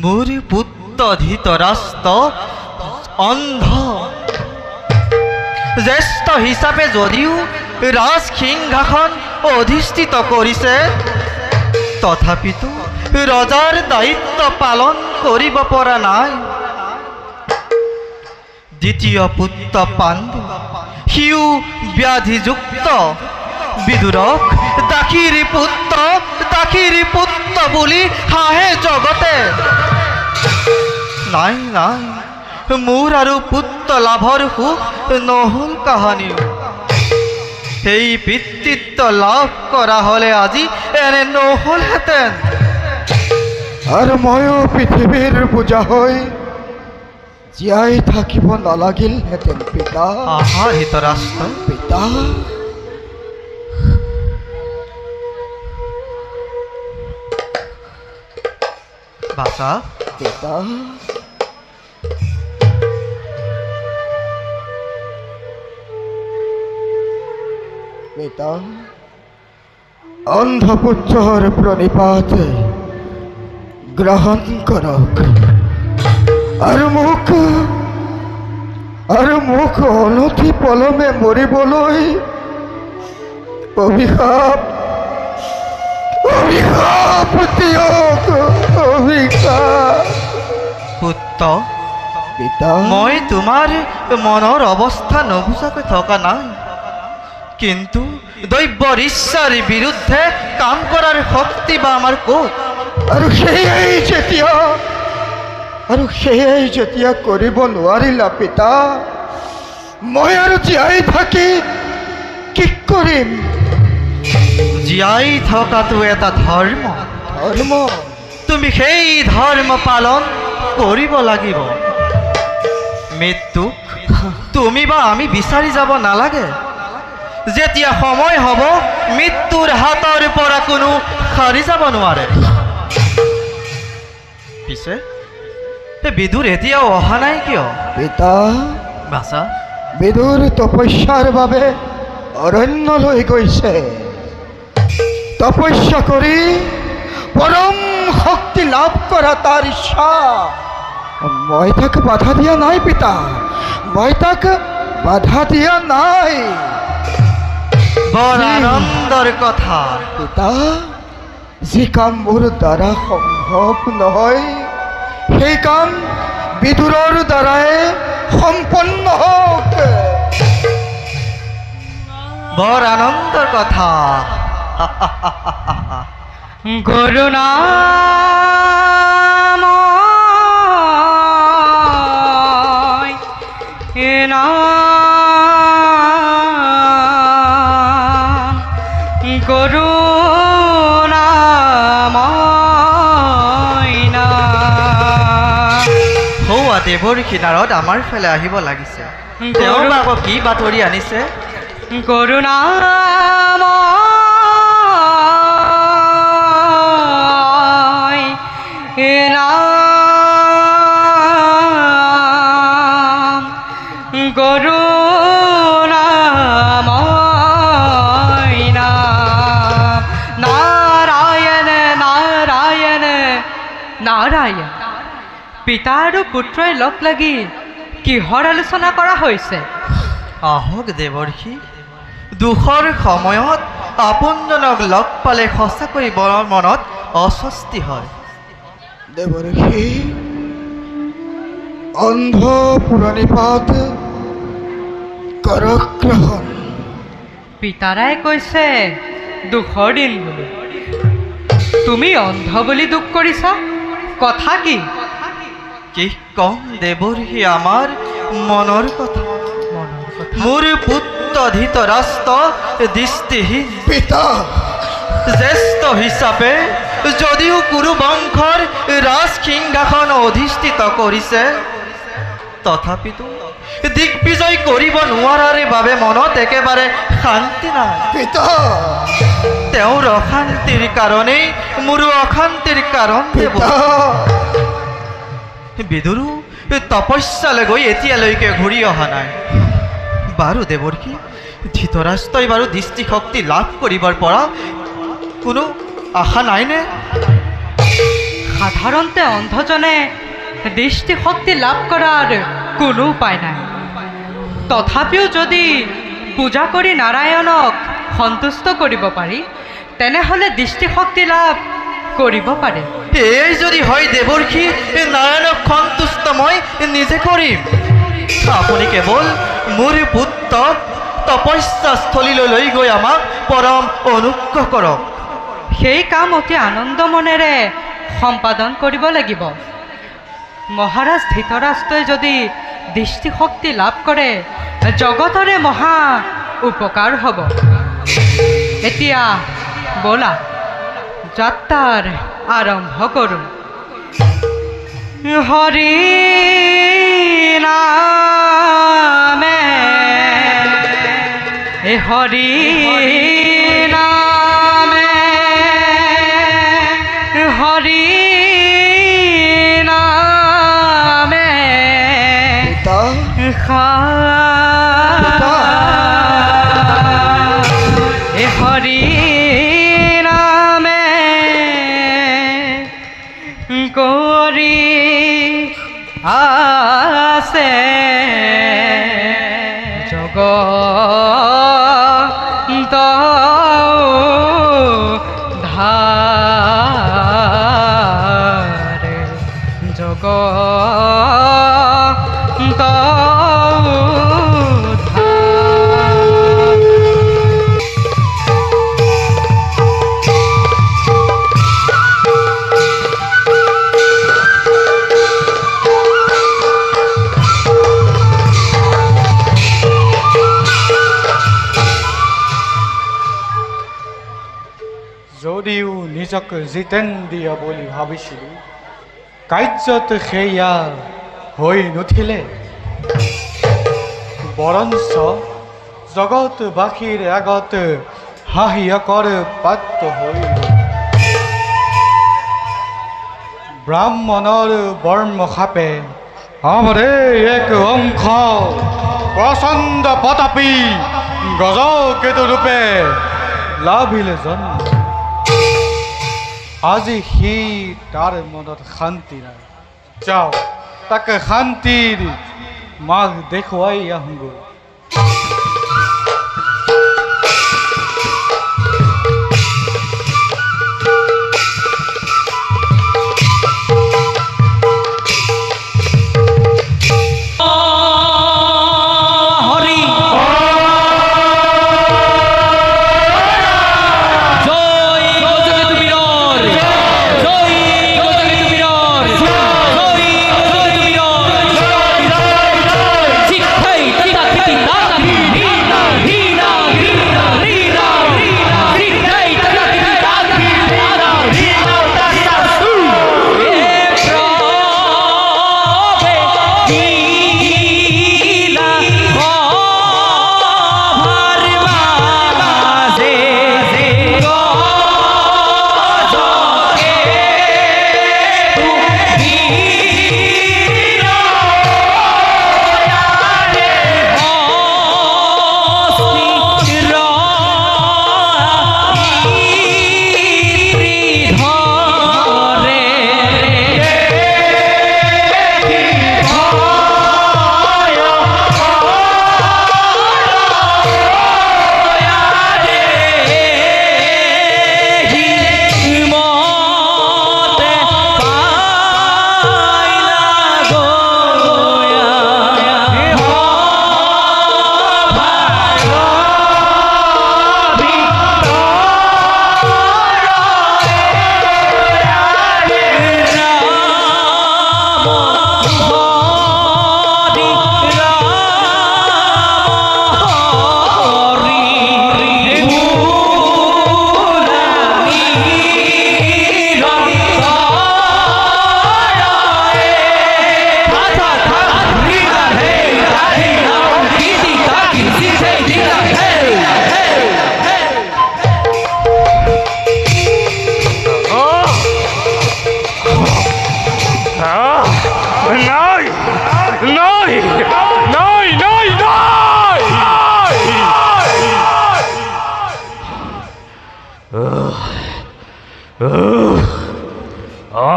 মোৰ পুত্ৰ ধৃতৰাষ্ট্ৰ অন্ধ জ্যেষ্ঠ হিচাপে যদিও ৰাজসিংহাসন অধিষ্ঠিত কৰিছে, তথাপিতো ৰজাৰ দায়িত্ব পালন কৰিব পৰা নাই। দ্বিতীয় পুত্ৰ পাণ্ডু, সিও ব্যাধিযুক্ত, বিদুৰক দাসীৰ পুত্ৰ বুলি হাঁহে জগতে। নাই নাই, মোৰ আৰু পুত্ৰ লাভৰ সুখ নহ'ল কাহানি। সেই পিতৃত্ব লাভ কৰা হ'লে আজি এনে নহ'লহেঁতেন। আৰু ময়ো পৃথিৱীৰ বোজা হৈ জীয়াই থাকিব নালাগিলহেঁতেন পিতা। আহা ধৃতৰাষ্ট্ৰ, পিতা, বাছা, পিতা, পিতা, অন্ধপুত্ৰৰ প্ৰণিপাত গ্ৰহণ কৰক আৰু মোক অনতি পলমে মৰিবলৈ অভিশাপ দিয়ক, অভিশাপ। পুত্ৰ, পিতা, মই তোমাৰ মনৰ অৱস্থা নুবুজাকৈ থকা নাই, কিন্তু দৈব্যৰ ইচ্ছাৰ বিৰুদ্ধে কাম কৰাৰ শক্তি বা আমাৰ ক'ত? আৰু সেয়াই যেতিয়া কৰিব নোৱাৰিলা পিতা, মই আৰু জীয়াই থাকি কি কৰিম? জীয়াই থকাটো এটা ধৰ্ম। ধৰ্ম? তুমি সেই ধৰ্ম পালন কৰিব লাগিব। মৃত্যুক তুমি বা আমি বিচাৰি যাব নালাগে। যেতিয়া সময় হ'ব, মৃত্যুৰ হাতৰ পৰা কোনো সাৰি যাব নোৱাৰে। পিছে বিদুৰ এতিয়াও অহা নাই কিয়? পিতা, বাছা, বিদুৰ তপস্যাৰ বাবে অৰণ্যলৈ গৈছে। তপস্যা কৰি পৰম শক্তি লাভ কৰা তাৰ ইচ্ছা। মই তাক বাধা দিয়া নাই পিতা, মই তাক বাধা দিয়া নাই। বৰ আনন্দৰ কথা। পিতা, যি কাম মোৰ দ্বাৰা সম্ভৱ নহয়, সেই কাম বিদুৰৰ দ্বাৰাই সম্পন্ন হওক। বৰ আনন্দৰ কথা। গুৰু নাম গুৰু নাম হৌৱা দেৱৰ কিনাৰত আমাৰ ফালে আহিব লাগিছে। তেওঁ বা আকৌ কি বাতৰি আনিছে? গুৰু নাম গুৰু নাম নাৰায়ণ নাৰায়ণ নাৰায়ণ। পিতা আৰু পুত্ৰই লগ লাগি কিহৰ আলোচনা কৰা হৈছে? আহক দেৱৰ্ষি, দুখৰ সময়ত আপোনজনক লগ পালে সঁচাকৈ মনত অস্বস্তি হয়। দেৱৰ্ষি, অন্ধ পুৰণিপাত কৰক গ্ৰহণ। পিতাৰাই কৈছে দুখৰ দিন বুলি। তুমি অন্ধ বুলি দুখ কৰিছা? কথা কি? কি কম দেৱৰ্ষি, আমাৰ মনৰ কথা। মোৰ পুত্ৰ ধৃতৰাষ্ট্ৰ দৃষ্টিহীন। পিতা, জ্যেষ্ঠ হিচাপে যদিও কুৰু বংশৰ ৰাজসিংহাসন অধিষ্ঠিত কৰিছে, তথাপিতো দিগ্বিজয় কৰিব নোৱাৰাৰ বাবে মনত একেবাৰে শান্তি নাই। পিতা, তেওঁৰ অশান্তিৰ কাৰণেই মোৰো অশান্তিৰ কাৰণ। পিতা, বিদুৰো তপস্যালৈ গৈ এতিয়ালৈকে ঘূৰি অহা নাই। বাৰু দেৱৰ্ষি, ধৃতৰাষ্ট্ৰই বাৰু দৃষ্টিশক্তি লাভ কৰিবৰ পৰা কোনো আশা নাইনে? সাধাৰণতে অন্ধজনে দৃষ্টিশক্তি লাভ কৰাৰ কোনো উপায় নাই। তথাপিও যদি পূজা কৰি নাৰায়ণক সন্তুষ্ট কৰিব পাৰি তেনেহ'লে দৃষ্টিশক্তি লাভ কৰিব পাৰে। এই যদি হয় দেৱৰ্ষি, নাৰায়ণক সন্তুষ্ট মই নিজে কৰিম। আপুনি কেৱল মোৰ পুত্ৰক তপস্যাস্থলীলৈ লৈ গৈ আমাক পৰম অনুগ্ৰহ কৰক। সেই কাম অতি আনন্দ মনেৰে সম্পাদন কৰিব লাগিব। মহাৰাজ ধৃতৰাষ্ট্ৰই যদি দৃষ্টিশক্তি লাভ কৰে জগতৰে মহা উপকাৰ হ'ব। এতিয়া ব'লা যাত্ৰাৰ আৰম্ভ কৰোঁ। হৰি নামে হৰি নামে হৰি নামে পিতা হৰি নামে কৰি আছে জগত ধাৰে জগত যদিও নিজক জিতেন দিয়া বুলি ভাবিছিলোঁ, কাৰ্যত সেয়া হৈ নুঠিলে। বৰঞ্চ জগতবাসীৰ আগত হাঁহিয়কৰ পাত্ৰ হৈ ব্ৰাহ্মণৰ বৰ্ম খাপে আমৰে এক অংশ প্ৰচণ্ড প্ৰতাপী গজকেতু ৰূপে লাভিলে জন্ম। আজি সি তাৰ মনত শান্তি নাই। যাওঁ তাকে শান্তিৰ মাক দেখুৱাই আহোঁগৈ।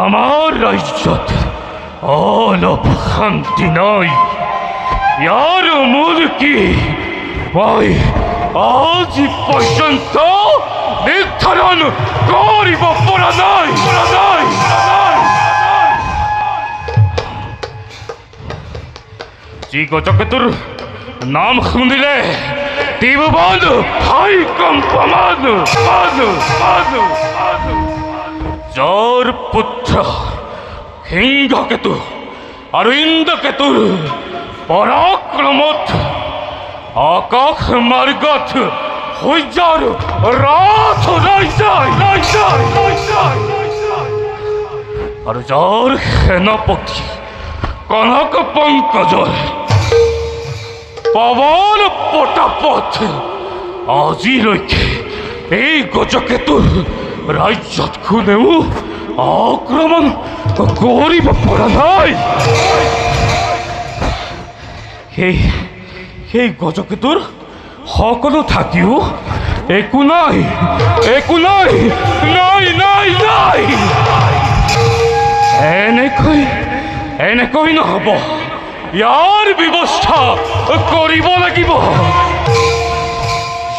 আমাৰ ৰাজ্যত অলপ শান্তি নাই। ইয়াৰ মূল কি মই আজি পৰ্যন্ত নিৰ্ধাৰণ কৰিব পৰা নাই। যি গজকেতুৰ নাম শুনিলে দেৱবান ভূমিকম্পমান যাৰ পুত্ৰ সিংহকেতু আৰু ইন্দ্ৰকেতুৰ পৰাক্ৰমত আকাশ মাৰ্গত সূৰ্যৰ ৰাত ওলাই যায় আৰু যাৰ সেনাপতি কনক পংকজৰ পৱন প্ৰতাপত আজিলৈকে এই গজকেতুৰ ৰাজ্যত কোনেও আক্ৰমণ কৰিব পৰা নাই। সেই গজকেতুৰ সকলো থাকিও একো নাই। এনেকৈ নহ'ব, ইয়াৰ ব্যৱস্থা কৰিব লাগিব।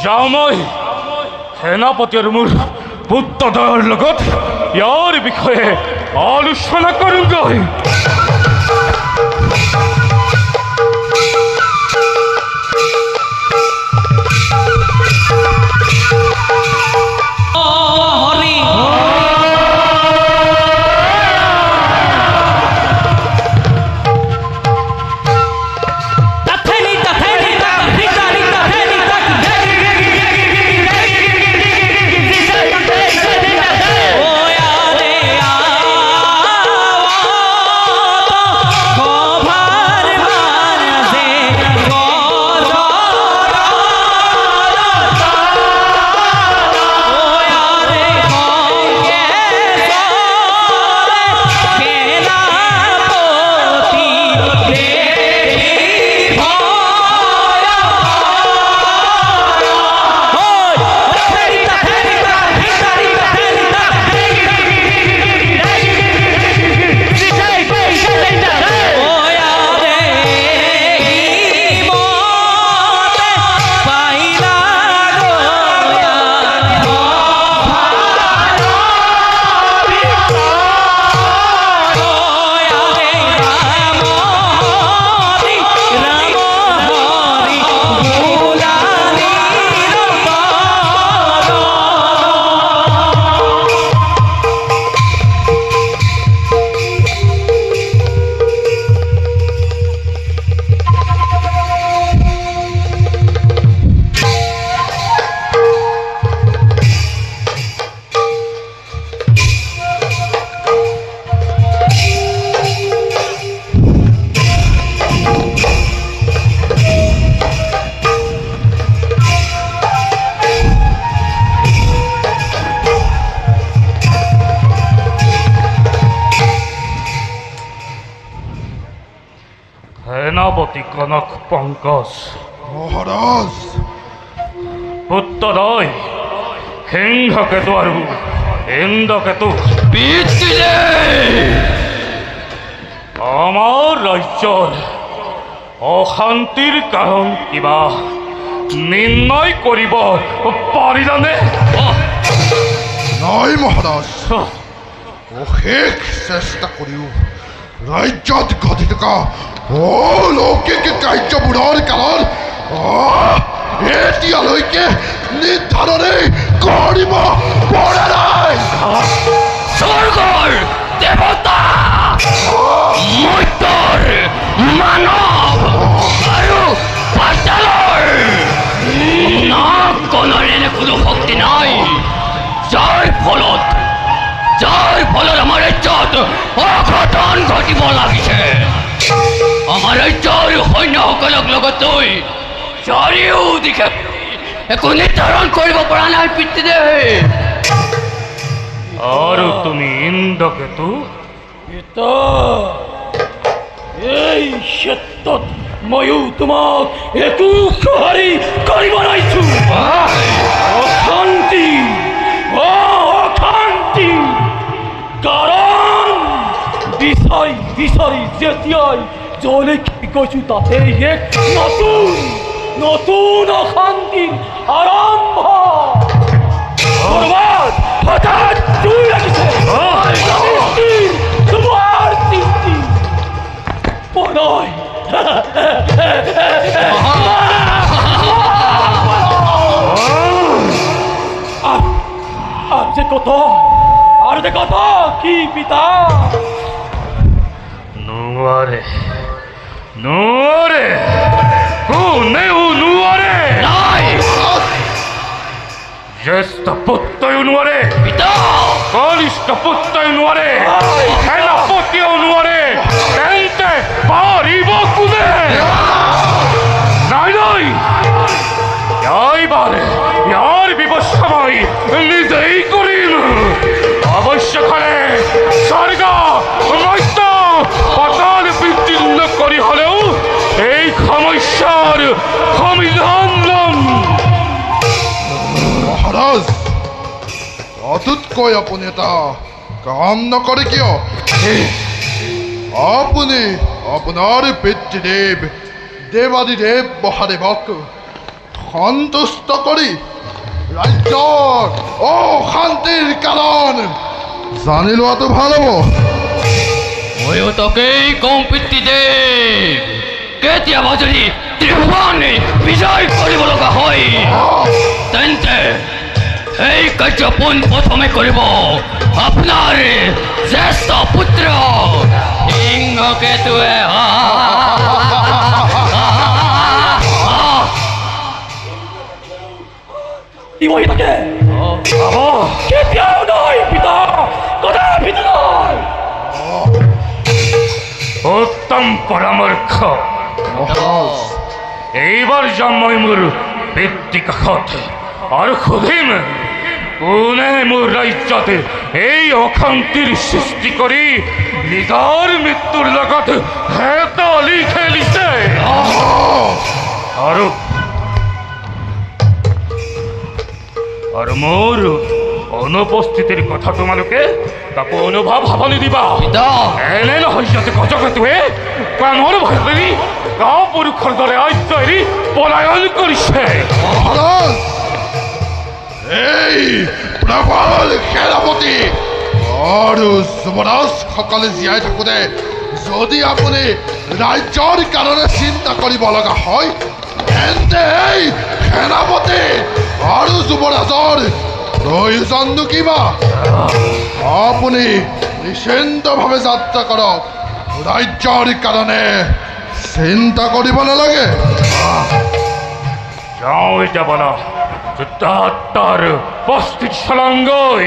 যাওঁ মই সেনাপতি আৰু মোৰ পুত্ৰদ্বয়ৰ লগত ইয়াৰ বিষয়ে আলোচনা কৰোঁগৈ। সেনাপতি কনক পংকজ মহাৰাজ পুত্ৰদ্বয় সিংহকেতু আৰু ইন্দ্ৰকেতু আমাৰ ৰাজ্যৰ অশান্তিৰ কাৰণ কিবা নিৰ্ণয় কৰিব পাৰিলানে? নাই মহাৰাজ, অশেষ চেষ্টা কৰিও ৰাজ্যত ঘটি থকা অলৌকিক কাৰ্যবোৰৰ কাৰণ এতিয়ালৈকে নিৰ্ধাৰণে কৰিব পৰা নাই। স্বৰ্গৰ দেৱতা, মৰ্ত্যৰ মানৱ আৰু পাতালৰ নাকনৰ এনে কোনো শক্তি নাই, যাৰ ফলত আমাৰ ৰাজ্যত অঘটন ঘটিব লাগিছে। আমাৰ ৰাজ্যৰ সৈন্যসকলক লগত লৈ চাৰিওদিশে একো নিৰ্ধাৰণ কৰিব পৰা নাই পিতৃদেৱ। আৰু তুমি ইন্দ্ৰকেতু? এই ক্ষেত্ৰত ময়ো তোমাক একো সঁহাৰি কৰিব নোৱাৰিছো। অশান্তি কাৰণ বিচাৰি যেতিয়াই জলে কৈছো তাতে এক নতুন অশান্তিৰ আৰম্ভ। বৰবাদ হঠাৎ জুই লাগিছে তোমাৰ সৃষ্টি পদয় আর যে কত কি পিতা Nuare. Nuare. নাই Jesta putta nuare. পিতা Kalista putta nuare. Hela potia nuare. Tente pari bokude. Nai. Yaibare. Yar bibashamai. Nizei korim. অবশ্যক হলে স্বর্গ মৈত্য পাতাল বিচ্ছিন্ন করি হলেও এই সমস্যার সমাধান মহারাজ অতুতকৈ আপুনি এটা কাম নকৰে কিয়? আপুনি আপোনাৰ পিতৃদেৱ দেৱাদিদেৱ মহাদেৱক সন্তুষ্ট কৰি ৰাজ্যৰ অশান্তিৰ কাৰণ জানি লোৱাটো ভাল হ'ব। ময়ো তাকেই কওঁ পিতৃদেৱ, কেতিয়াবা যদি ত্ৰিভুৱনে বিজয় কৰিব লগা হয় তেন্তে এই কাৰ্য পোনপ্ৰথমে কৰিব আপোনাৰ জ্যেষ্ঠ পুত্ৰ সিংহকেতুৱে। দিবই থাকে কেতিয়াও নহয় পিতা, কদাপিত নহয়। উত্তম পৰামৰ্শ। এইবাৰ যাম মই মোৰ পিতৃ কাষত আৰু সুধিম কোনে মোৰ ৰাজ্যত এই অশান্তিৰ সৃষ্টি কৰি নিজৰ মৃত্যুৰ লগত হেতালি খেলিছে। আৰু মোৰ অনুপস্থিতিৰ কথা তোমালোকে তাকো অনুভৱ হ'ব নিদিবা। এনে নহয় যাতে গজকেতুৱে প্ৰাণৰ ভয় কৰি গাঁও পুৰুষৰ দৰে আদ্য এৰি পলায়ন কৰিছে। মহাৰাজ এই প্ৰবল সেনাপতি আৰু যুৱৰাজসকলে জীয়াই থাকোঁতে যদি আপুনি ৰাজ্যৰ কাৰণে চিন্তা কৰিব লগা হয় তেন্তে এই সেনাপতি আৰু যুৱৰাজৰ প্ৰয়োজনটো কিবা? আপুনি নিশ্চিন্তভাৱে যাত্ৰা কৰক, ৰাজ্যৰ কাৰণে চিন্তা কৰিব নালাগে। যাওঁ এতিয়া বলা যুদ্ধাত্মাৰ প্ৰস্তুত চলাংগৈ।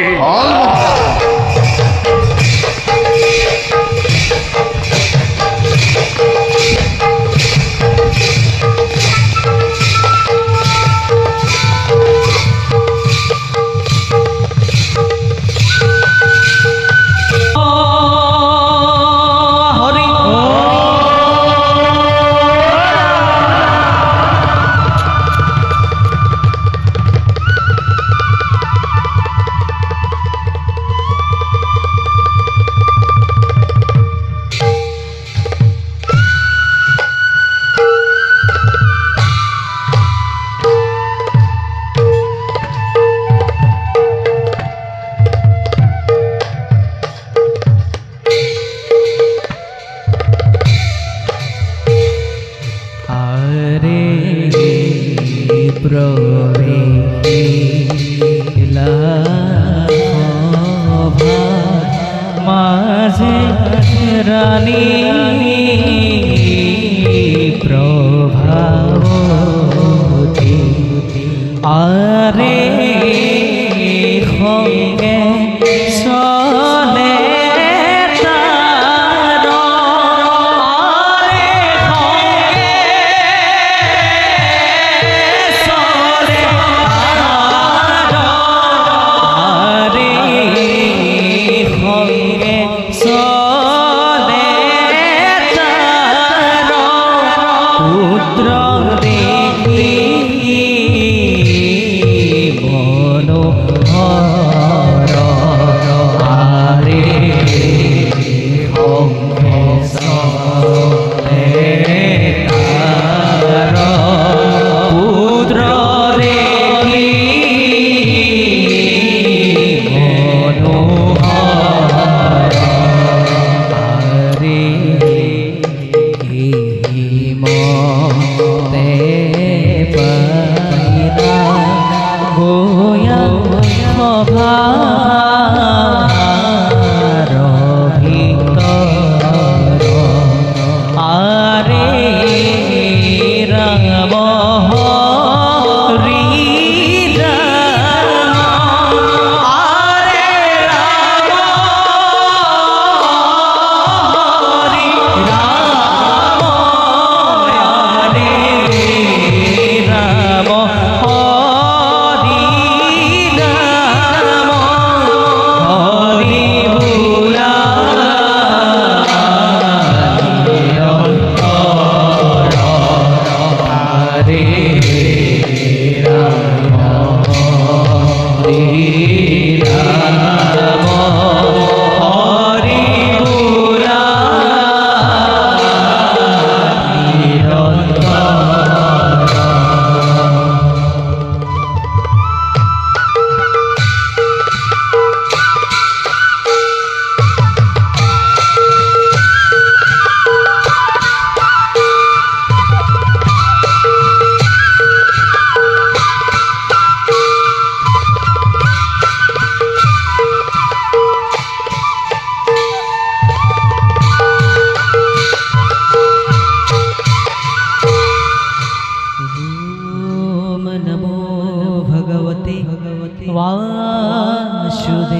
वासुदेवाय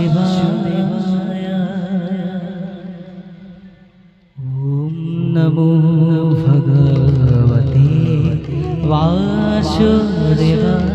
ॐ नमो भगवते वासुदेवाय।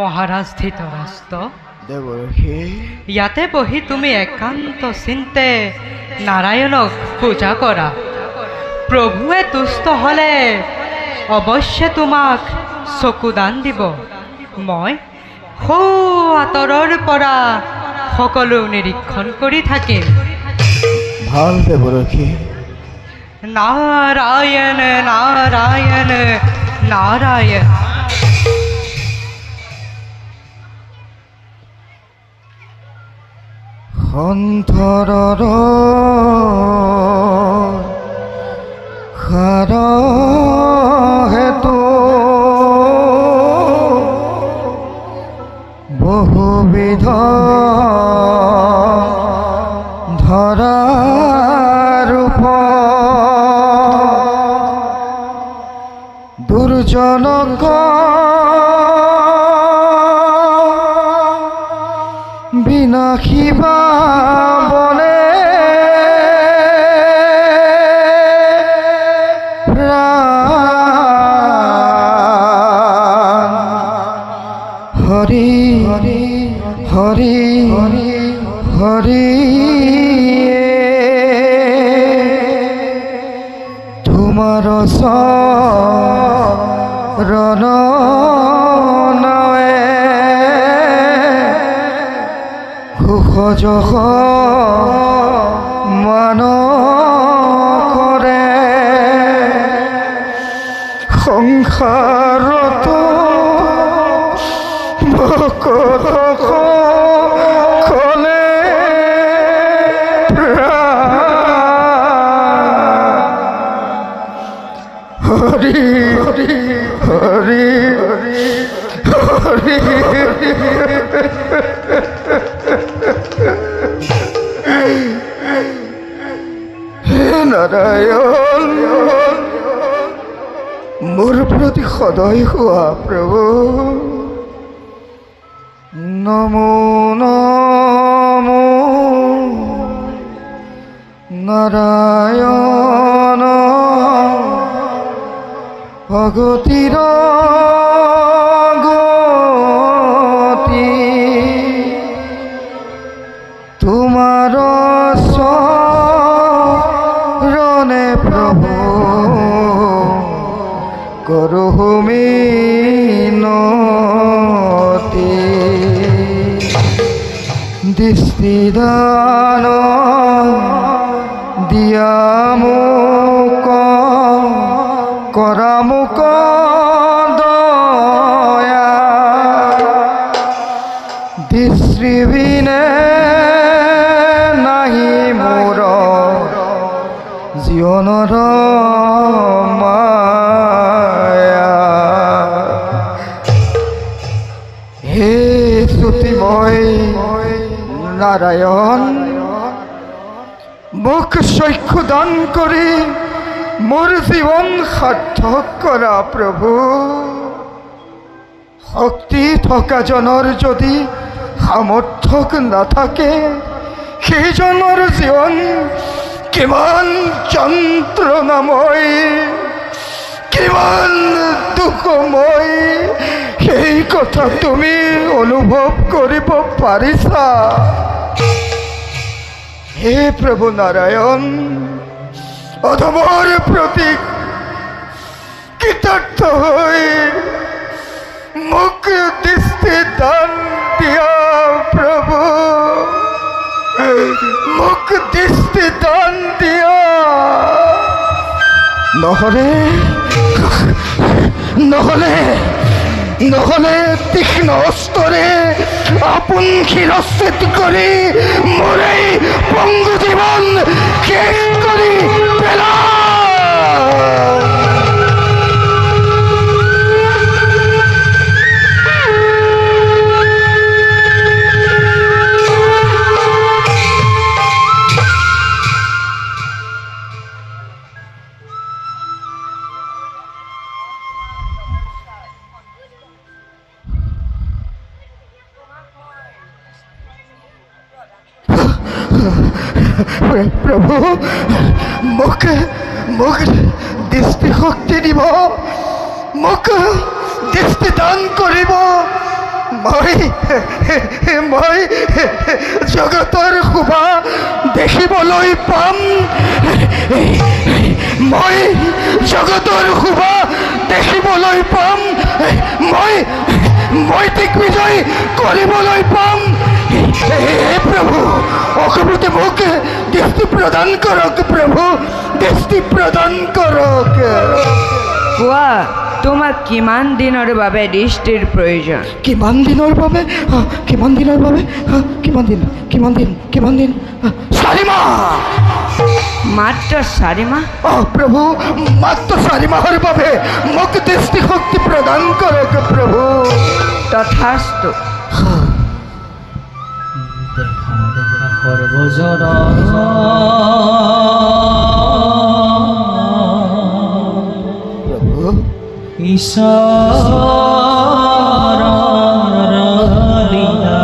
মহাৰাজ ধৃতৰাষ্ট্ৰ, দেৱৰ্ষি ইয়াতে বহি তুমি একান্ত চিন্তে নাৰায়ণক পূজা কৰা। প্ৰভুৱে তুষ্ট হ'লে অৱশ্যে তোমাক চকুদান দিব। মই সৌ আঁতৰৰ পৰা সকলো নিৰীক্ষণ কৰি থাকিম। ভাল দেৱৰ্ষি। নাৰায়ণ নাৰায়ণ নাৰায়ণ। অন্তৰৰ সাৰ হেতু বহুবিধ ধৰা ৰূপ দুৰ্জনক বিনাশিবা বলে হৰি হৰি হৰি হৰি হৰি তোমাৰ চৰণ যশ মান কৰে সংসাৰত ভকত কলে হৰি হৰি হৰি হৰি হে নাৰায়ণ, মোৰ প্ৰতি সদয় হোৱা প্ৰভু। নমো নমো নাৰায়ণ ভগতিৰ গতি তোমাৰ চৰণে প্ৰভু কৰো মিনতি। দৃষ্টিদান দিয়া মুক কৰা মুক দয়া দৃষ্টিবিনে নাহি মোৰ জীৱনৰ মায়া। হে শ্ৰুতিময় নাৰায়ণ, মোক চক্ষু দান কৰি মোৰ জীৱন সাৰ্থক কৰা প্ৰভু। শক্তি থকাজনৰ যদি সামৰ্থ্য নাথাকে, সেইজনৰ জীৱন কিমান যন্ত্ৰণাময়, কিমান দুখময়, সেই কথা তুমি অনুভৱ কৰিব পাৰিছা? হে প্ৰভু নাৰায়ণ, অধমৰ প্ৰতি কৃতাৰ্থ হৈ মোক দৃষ্টি দান দিয়া প্ৰভু, মোক দৃষ্টি দান দিয়া। নহ'লে নহ'লে নহ'লে তীক্ষ্ণ অস্ত্ৰে আপোন শিৰচ্ছেদ কৰি মোৰে পংগু জীৱন শেষ কৰি পেলা। প্ৰভু, মোক মোক দৃষ্টিশক্তি দিব, মোক দৃষ্টি দান কৰিব। মই জগতৰ শোভা দেখিবলৈ পাম, মই জগতৰ শোভা দেখিবলৈ পাম, মই দিগ্বিজয় কৰিবলৈ পাম। হে প্ৰভু, অসমতে মোক দৃষ্টি প্ৰদান কৰক প্ৰভু, দৃষ্টি প্ৰদান কৰক। কোৱা, তোমাক কিমান দিনৰ বাবে দৃষ্টিৰ প্ৰয়োজন? কিমান দিনৰ বাবে? কিমান দিনৰ বাবে? কিমান দিন? কিমান দিন? কিমান দিন? 4 মাহ। মাত্ৰ 4 মাহ? প্ৰভু, মাত্ৰ 4 মাহৰ বাবে মোক দৃষ্টিশক্তি প্ৰদান কৰক প্ৰভু। তথাস্তু। দেখা দেখা সৰ্বজন প্ৰভু, ঈশ্বৰ লীলা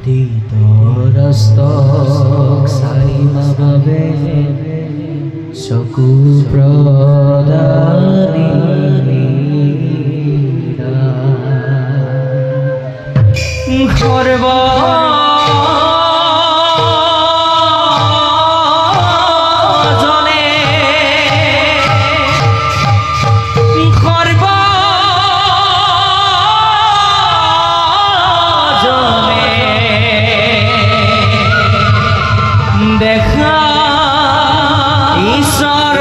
ধৃতৰাষ্ট্ৰক 4 মাহ বাবে চকু প্ৰদানী দেখা ঈশ্বৰ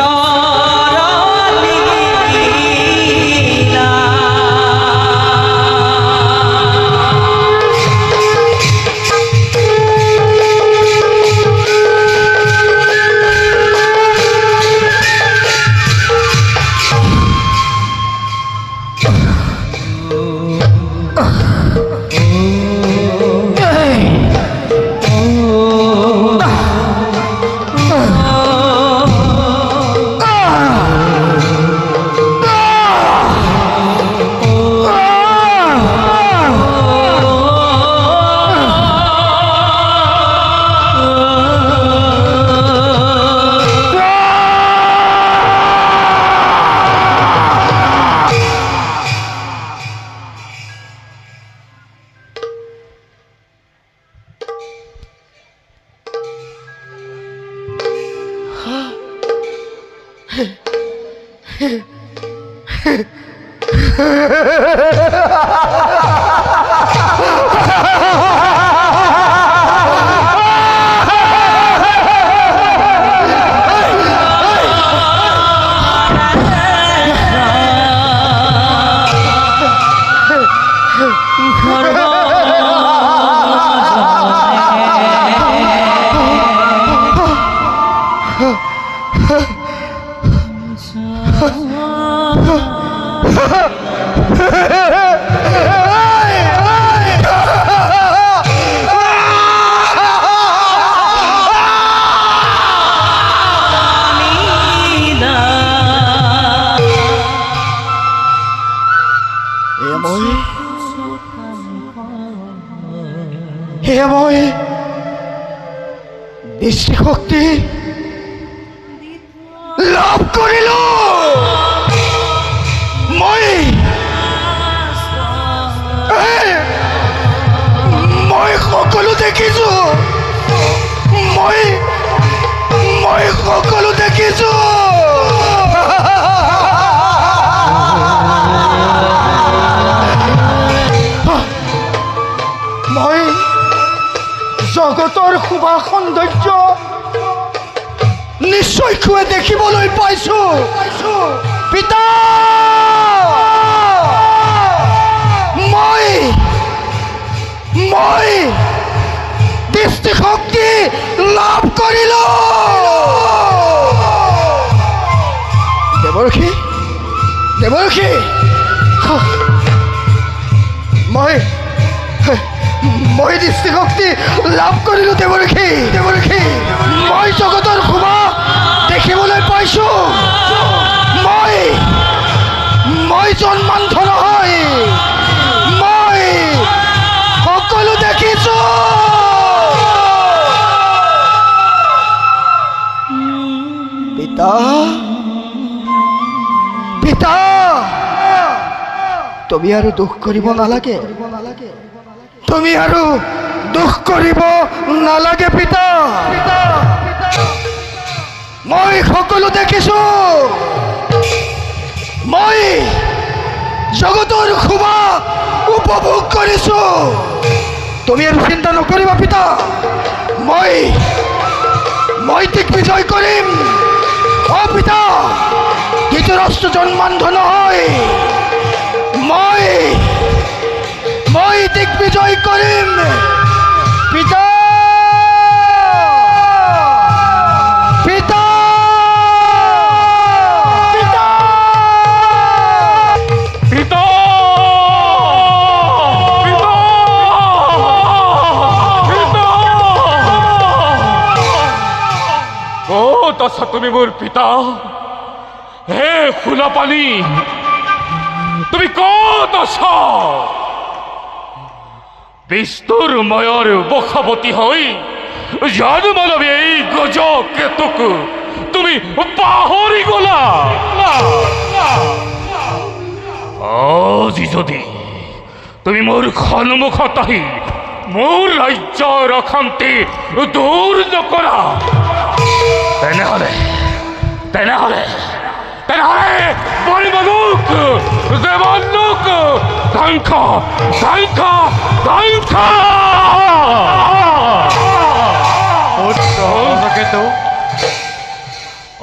মই দৃষ্টিশক্তি লাভ কৰিলো মই সকলো দেখিছো মই সকলো দেখিছো মই জগতৰ শোভা সৌন্দৰ্য নিশ্চয়কৈ দেখিবলৈ পাইছো পিতা মই দৃষ্টিশক্তি লাভ কৰিলো দেৱৰ্ষি মই দৃষ্টিশক্তি লাভ কৰিলো দেৱৰ্ষি মই জগতৰ শোভা দেখিবলৈ পাইছো মই জন্মান্ধ নহয় মই সকলো দেখিছো পিতা তুমি আৰু দুখ কৰিব নালাগে পিতা মই সকলো দেখিছো মই জগতৰ শোভা উপভোগ কৰিছো তুমি আৰু চিন্তা নকৰিবা পিতা মই দিগ্বিজয় কৰিম পিতা ধৃতৰাষ্ট্ৰ জন্মান্ধ নহয় মই দিগ্বিজয় কৰিম পিতা তুমি মোৰ পিতা হে ফুলা পানী তুমি কত আছা বিস্তুৰ ময়ৰ বশৱতী হৈ জন্মানবী এই গজকেতুক তুমি পাহৰি গলা আজি যদি তুমি মোৰ সন্মুখত আহি মোৰ ৰাজ্যৰ অশান্তি দূৰ নকৰা তেনেহলে বলিবলোক দেৱলোক ধ্বংস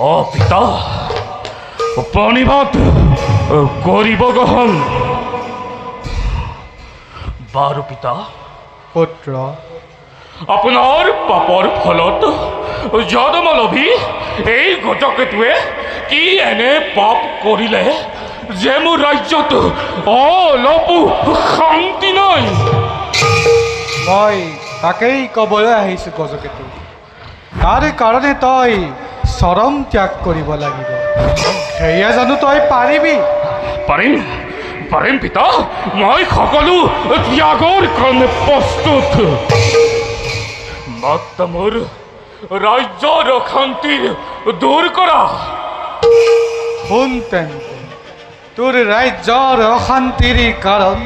অ পিতা প্ৰণিবাদ কৰিব গ্ৰহণ বাৰু পিতা পুত্ৰ আপোনাৰ পাপৰ ফলত জন্মলভী এই গজকেতুৱে কি এনে পাপ কৰিলে যে মোৰ ৰাজ্যত অলপো শান্তি নাই মই তাকেই ক'বলৈ আহিছোঁ গজকেতু তাৰ কাৰণে তই চৰম ত্যাগ কৰিব লাগিব সেয়া জানো তই পাৰিবি পাৰিম পিতা মই সকলো ত্যাগৰ কাৰণে প্ৰস্তুত মাত্ৰ মোৰ ৰাজ্যৰ অশান্তি দূৰ কৰা শুন তেন্তে তোৰ ৰাজ্যৰ অশান্তিৰ কাৰণ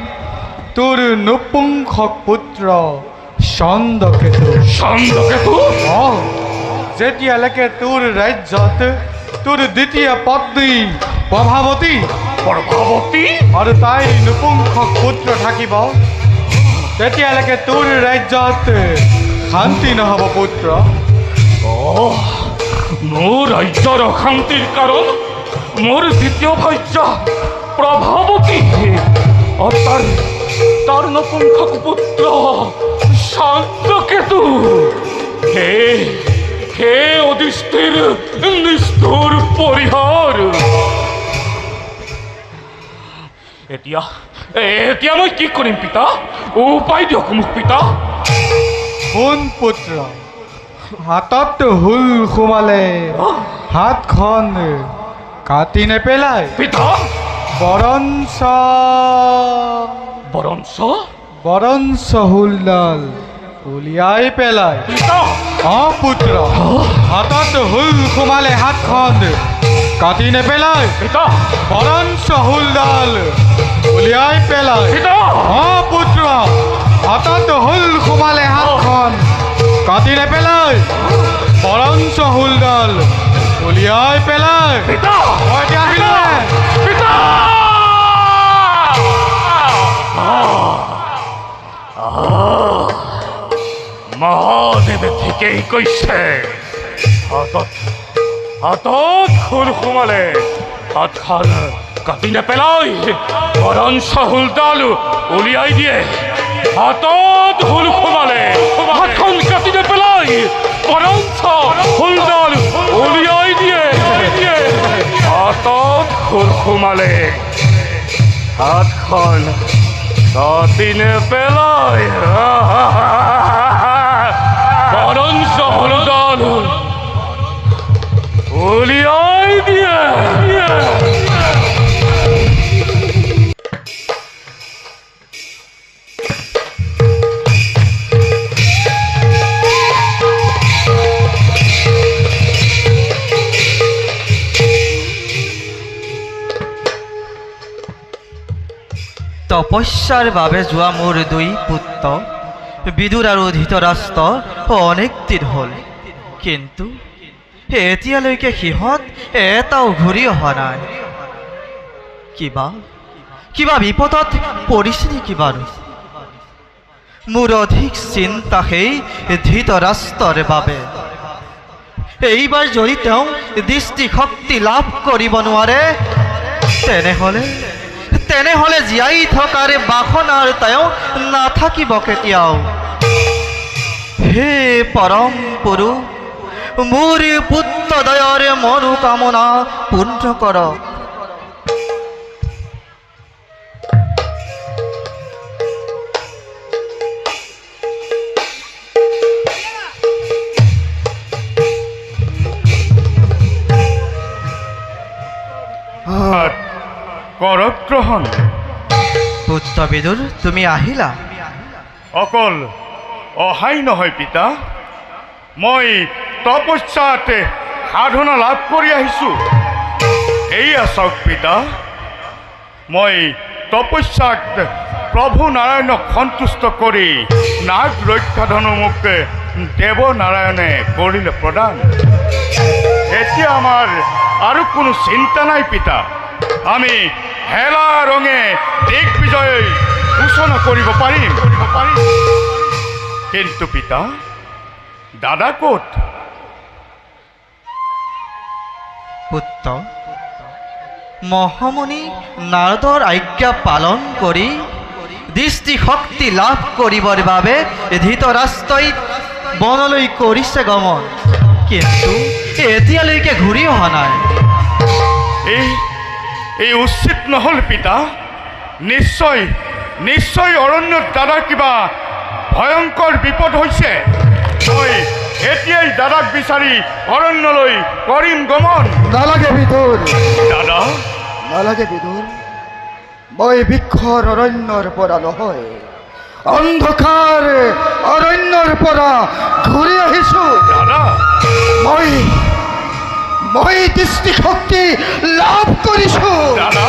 তোৰ নপুংসক পুত্ৰ চন্দ্ৰকেতু যেতিয়ালৈকে তোৰ ৰাজ্যত তোৰ দ্বিতীয় পত্নী প্ৰভাৱতী আৰু তাইৰ নপুংসক পুত্ৰ থাকিব তেতিয়ালৈকে তোৰ ৰাজ্যত শান্তি নহ'ব পুত্ৰ মোৰ ৰাজ্যৰ অশান্তিৰ কাৰণ মোৰ দ্বিতীয় ভাৰ্য প্ৰভাৱতী তাৰ নপুংসক পুত্ৰ চন্দ্ৰকেতু হে অধিষ্ঠিৰ নিষ্ঠুৰ পৰিহাৰ এতিয়া মই কি কৰিম পিতা উপায় দিয়ক মোক পিতা শুন পুত্ৰ হাতত হুল সোমালে হাতখন কাটি নেপেলাই পিতা বৰঞ্চ হুলডাল উলিয়াই পেলাই পুত্ৰ হাতত হুল সোমালে হাতখন কাটি নেপেলাই পিতা বৰঞ্চ হুলডাল উলিয়াই পেলাই পিতা পুত্ৰ হাতত হুল সোমালে হাতখন কাটি নেপেলাই বৰঞ্চ হুলডাল উলিয়াই পেলাই পিতা মই এতিয়া আহিলে পিতা মহাদেৱে ঠিকেই কৈছে হাতত হুল সোমালে হাতখন কাটি নেপেলাই বৰঞ্চ হুলডাল উলিয়াই দিয়ে হাতত হুল সোমালে হাতখন কাটি নেপেলাই বৰঞ্চ হুলডাল উলিয়াই দিয়ে হাতত হুল সোমালে হাতখন কাটি নেপেলাই বৰঞ্চ হুলডাল উলিয়াই দিয়ে তপস্যাৰ বাবে যোৱা মোৰ দুই পুত্ৰ বিদুৰ আৰু ধৃতৰাষ্ট্ৰ অনেক দিন হ'ল, কিন্তু এতিয়ালৈকে সিহঁত এটাও ঘূৰি অহা নাই। কিবা বিপদত পৰিছে নেকি বাৰু? মোৰ অধিক চিন্তা সেই ধৃতৰাষ্ট্ৰৰ বাবে। এইবাৰ যদি তেওঁ দৃষ্টিশক্তি লাভ কৰিব নোৱাৰে তেনেহলে জীয়াই থকাৰ বাসনাৰ তেওঁ নাথাকিব কেতিয়াও। হে পৰম পুৰুষ, মোৰ পুত্ৰদয়ৰ মনোকামনা পূৰ্ণ কৰক। কৰক গ্ৰহণ। পুত্ৰ বিদুৰ, তুমি আহিলা? অকল অহাই নহয় পিতা, মই তপস্যাত সাধনা লাভ কৰি আহিছোঁ। এয়া চাওক পিতা, মই তপস্যাত প্ৰভু নাৰায়ণক সন্তুষ্ট কৰি নাগ ৰক্ষা ধনু মোক দেৱনাৰায়ণে কৰিলে প্ৰদান। এতিয়া আমাৰ আৰু কোনো চিন্তা নাই পিতা, আমি হেলা ৰঙে দিগ্বিজয় ঘোষণা কৰিব পাৰিম। কিন্তু পিতা, দাদা ক'ত? পুত্ৰ, মহামুনি নাৰদৰ আজ্ঞা পালন কৰি দৃষ্টিশক্তি লাভ কৰিবৰ বাবে ধৃতৰাষ্ট্ৰই বনলৈ কৰিছে গমন, কিন্তু এতিয়ালৈকে ঘূৰি অহা নাই। এই উচিত নহ'ল পিতা। নিশ্চয় অৰণ্যত দাদাৰ কিবা ভয়ংকৰ বিপদ হৈছে। মই এতিয়াই দাদাক বিচাৰি অৰণ্যলৈ কৰিম গমন। নালাগে বিদুৰ, দাদা নালাগে বিদুৰ, মই বৃক্ষৰ অৰণ্যৰ পৰা নহয়, অন্ধকাৰ অৰণ্যৰ পৰা ঘূৰি আহিছোঁ। দাদা মই দৃষ্টিশক্তি লাভ কৰিছোঁ। দাদা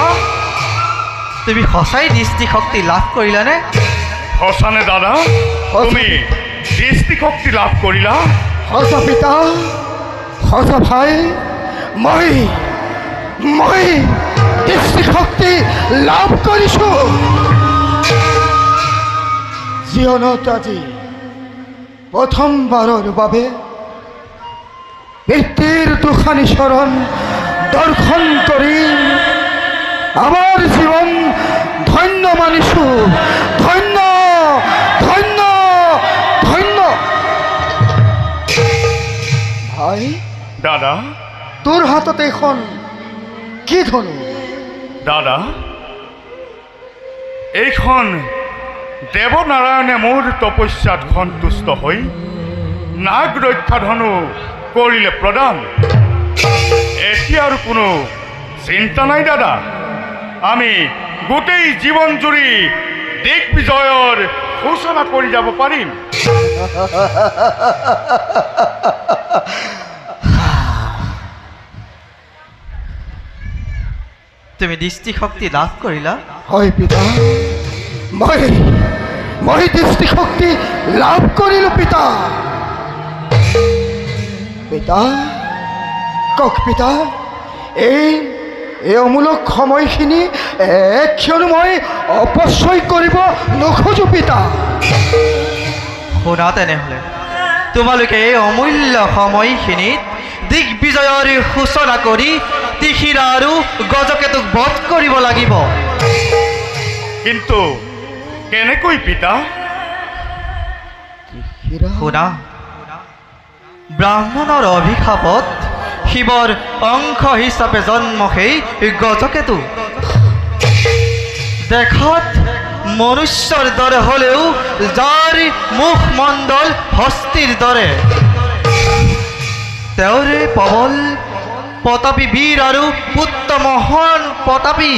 তুমি সঁচাই দৃষ্টিশক্তি লাভ কৰিলানে? সঁচানে দাদা, তুমি দৃষ্টিশক্তি লাভ কৰিলা? সঁচা পিতা, সঁচা ভাই, মই দৃষ্টিশক্তি লাভ কৰিছোঁ। জীৱনত আজি প্ৰথমবাৰৰ বাবে পিতৃৰ দুখানি চৰণ দৰ্শন কৰি আমাৰ জীৱন ধন্য মানিছোঁ। ধন্য ধন্য ধন্য। ভাই, দাদা তোৰ হাতত এখন কি ধনু? দাদা, এইখন দেৱনাৰায়ণে মোৰ তপস্যাত সন্তুষ্ট হৈ নাগ ৰক্ষা ধনু কৰিলে প্ৰদান। এতিয়া আৰু কোনো চিন্তা নাই দাদা, আমি গোটেই জীৱন জুৰি দিগ্বিজয়ৰ ঘোষণা কৰি যাব পাৰিম। তুমি দৃষ্টিশক্তি লাভ কৰিলা? হয় পিতা, মই দৃষ্টিশক্তি লাভ কৰিলো পিতা। পিতা কওক পিতা, এই অমূলক সময়খিনি একক্ষণ মই অপচয় কৰিব নোখোজো পিতা। শুনা তেনেহ'লে, তোমালোকে এই অমূল্য সময়খিনিত দিগ্বিজয়ৰ সূচনা কৰি তিখিৰা আৰু গজকেতুক বধ কৰিব লাগিব। কিন্তু কেনেকৈ পিতা? শুনা, ব্ৰাহ্মণৰ অভিশাপত শিৱৰ অংশ হিচাপে জন্ম সেই গজকেতু দেখাত মনুষ্যৰ দৰে হ'লেও যাৰ মুখমণ্ডল হস্তীৰ দৰে, তেওঁৰে প্ৰবল প্ৰতাপী বীৰ আৰু পুত্ৰ মহান প্ৰতাপী,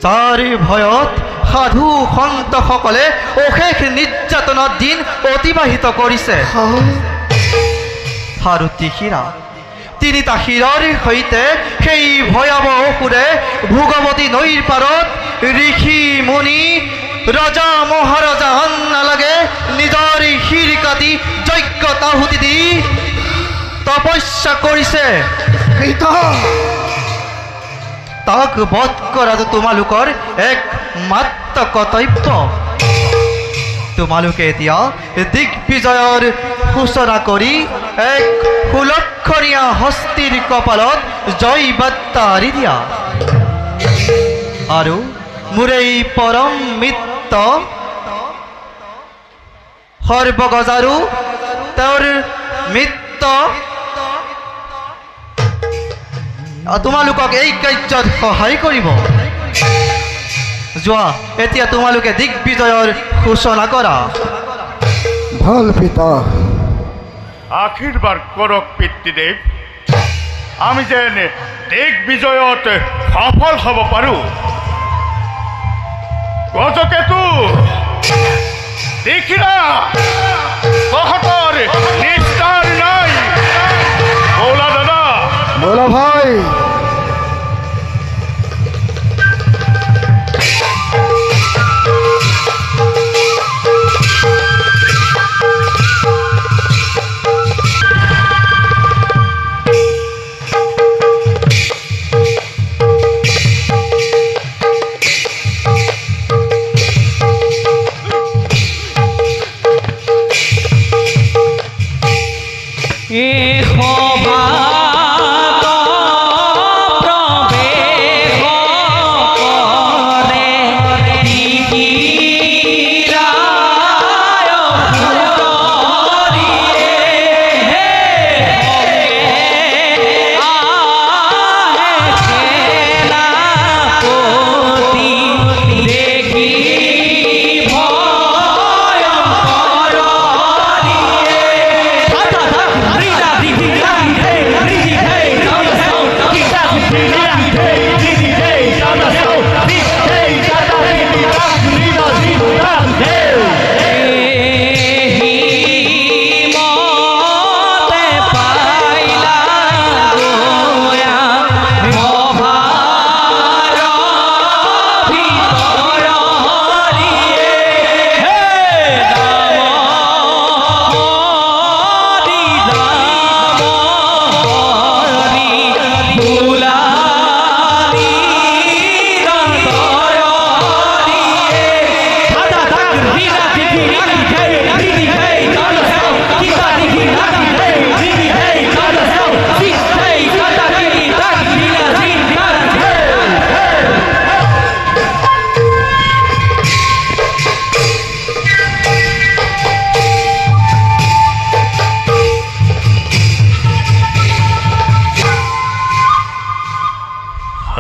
যাৰ ভয়ত সাধু সন্তসকলে অশেষ নিৰ্যাতনৰ দিন অতিবাহিত কৰিছে। আৰু তিখিৰা তিনিটা শিৰৰ সৈতে সেই ভয়াৱহ অসুৰে ভোগৱতী নৈৰ পাৰত ঋষি মুনি ৰজা মহাৰজা আন নালাগে নিজৰ শিৰ কাটি যজ্ঞ তাহুতি দি তপস্যা কৰিছে। তাক বধ কৰাটো তোমালোকৰ একমাত্ৰ কৰ্তব্য। তোমালোকে এতিয়া দিগ্বিজয়ৰ সূচনা কৰি এক সুলক্ষণীয় হস্তীৰ কপালত জয় বাৰ্তা আঁৰি দিয়া আৰু মোৰ এই পৰম মিত্ৰ সৰ্বগজাৰু তেওঁৰ মিত্ৰ তোমালোকক এই কাৰ্যত সহায় কৰিব। যোৱা, এতিয়া তোমালোকে দিগ্বিজয়ৰ সূচনা কৰা। ভাল পিতা। আশীৰ্বাদ কৰক পিতৃদেৱ, আমি যেন দিগ্বিজয়ত সফল হ'ব পাৰোঁ। গজকেতু, তিখিৰা, তহঁতৰ নিস্তাৰ নাই। বৌলা দাদা, বলো ভাই।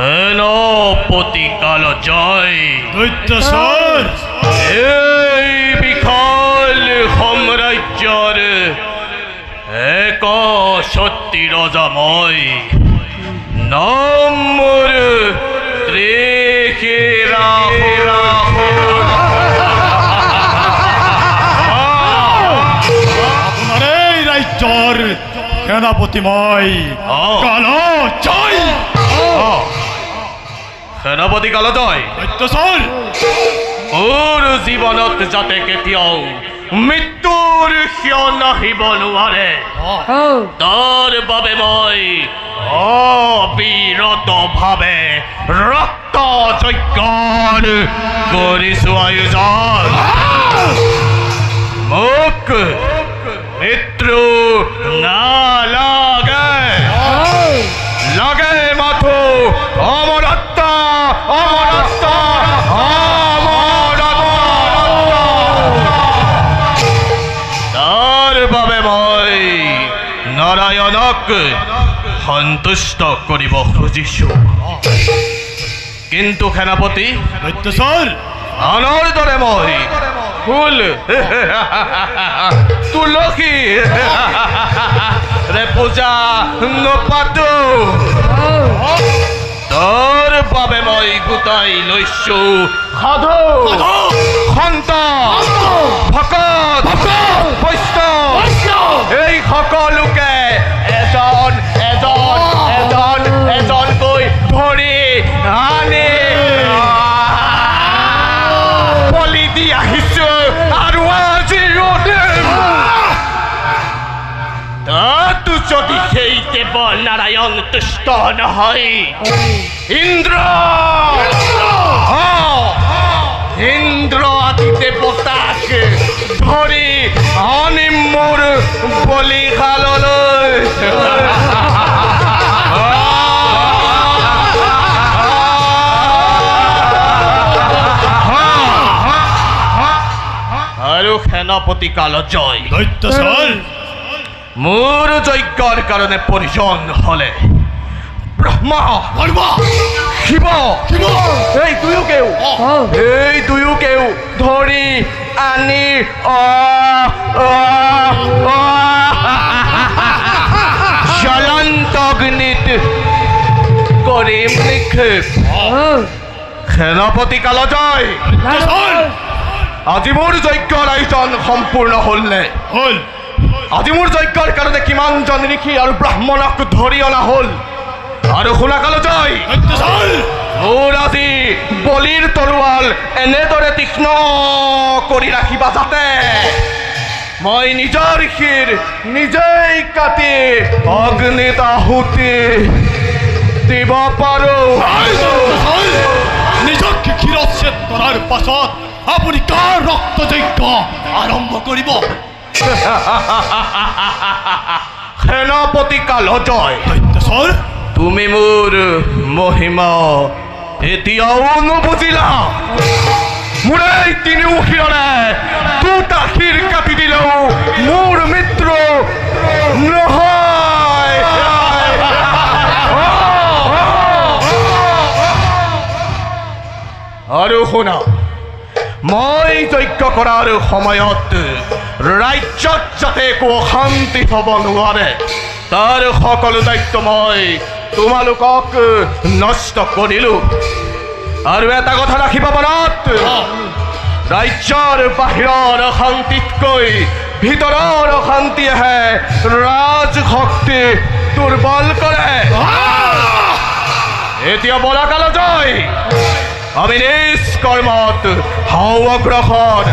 সেনাপতি কাল জয়। দৈত্যসৰ এই বিশাল সাম্ৰাজ্যৰ এক সত্যি ৰজা মই, নাম মোৰ ত্ৰিখিৰা। আপোনাৰ এই ৰাজ্যৰ সেনাপতি মই কালজয়। সেনাপতি কালজয়, সত্যচৰ মোৰ জীৱনত যাতে কেতিয়াও মৃত্যুৰ ক্ষণ আহিব নোৱাৰে তাৰ বাবে মই অবিৰতভাৱে ৰক্ত যজ্ঞ কৰিছো আয়োজন। মোক মৃত্যু নালাগে, লাগে মাথো অমৰত্ব, অমৰত্ব, তাৰ বাবে মই নাৰায়ণক সন্তুষ্ট কৰিব খুজিছো। কিন্তু সেনাপতি সত্যচৰ আনৰ দৰে মই ফুল তুলসী ৰে পূজা নপাতো। তাৰ বাবে মই গোটাই লৈছো সাধু, সন্ত, ভকত, বৈষ্ণৱ, এই সকলোকে এজন এজন এজন এজনকৈ ধৰি আনি বলি দি আহিছো আৰু আজি তাতো যদি সেই দেৱ নাৰায়ণ তুষ্ট নহয়, ইন্দ্ৰ ইন্দ্ৰ আদি দেৱতাক ধৰি আনিম মোৰ বলিশাললৈ। আৰু সেনাপতি কালজয়, সত্যচৰ মোৰ যজ্ঞৰ কাৰণে প্ৰয়োজন হলে ব্ৰহ্মা, শিৱ এই দুয়োকেও ধৰি আনি জ্বলন্ত অগ্নিত কৰিম নিক্ষেপ। সেনাপতি কালজয়, আজি মোৰ যজ্ঞৰ আয়োজন সম্পূৰ্ণ হ'লনে? হ'ল। আজি মোৰ যজ্ঞৰ কাৰণে কিমানজন ঋষি আৰু ব্ৰাহ্মণক ধৰি অনা হ'ল? আৰু শুনা কালজয়, মোৰ আজি বলিৰ তৰোৱাল এনেদৰে তীক্ষ্ণ কৰি ৰাখিবা যাতে মই নিজৰ ঋষিৰ নিজেই কাটি অগ্নিত আহুতি দিব পাৰো। নিজক শিৰচ্ছেদ কৰাৰ পাছত আপুনি কাৰ ৰক্তযজ্ঞ আৰম্ভ কৰিব? সেনাপতি কালজয়, সত্যচৰ তুমি মোৰ মহিমা এতিয়াও নুবুজিলা। মোৰ এই তিনিও শিৰৰে দুটা শিৰ কাটি দিলেও মোৰ মৃত্যু নহয়। আৰু শুনা, মই যজ্ঞ কৰাৰ সময়ত ৰাজ্যত যাতে একো অশান্তি হ'ব নোৱাৰে তাৰ সকলো দায়িত্ব মই তোমালোকক নষ্ট কৰিলো। আৰু এটা কথা ৰাখিব মনত, ৰাজ্যৰ বাহিৰৰ অশান্তিতকৈ ভিতৰৰ অশান্তিয়েহে ৰাজশক্তি দুৰ্বল কৰে। এতিয়া বলা কালজয়, আমি নিজ কৰ্মত হওঁ অগ্ৰসৰ।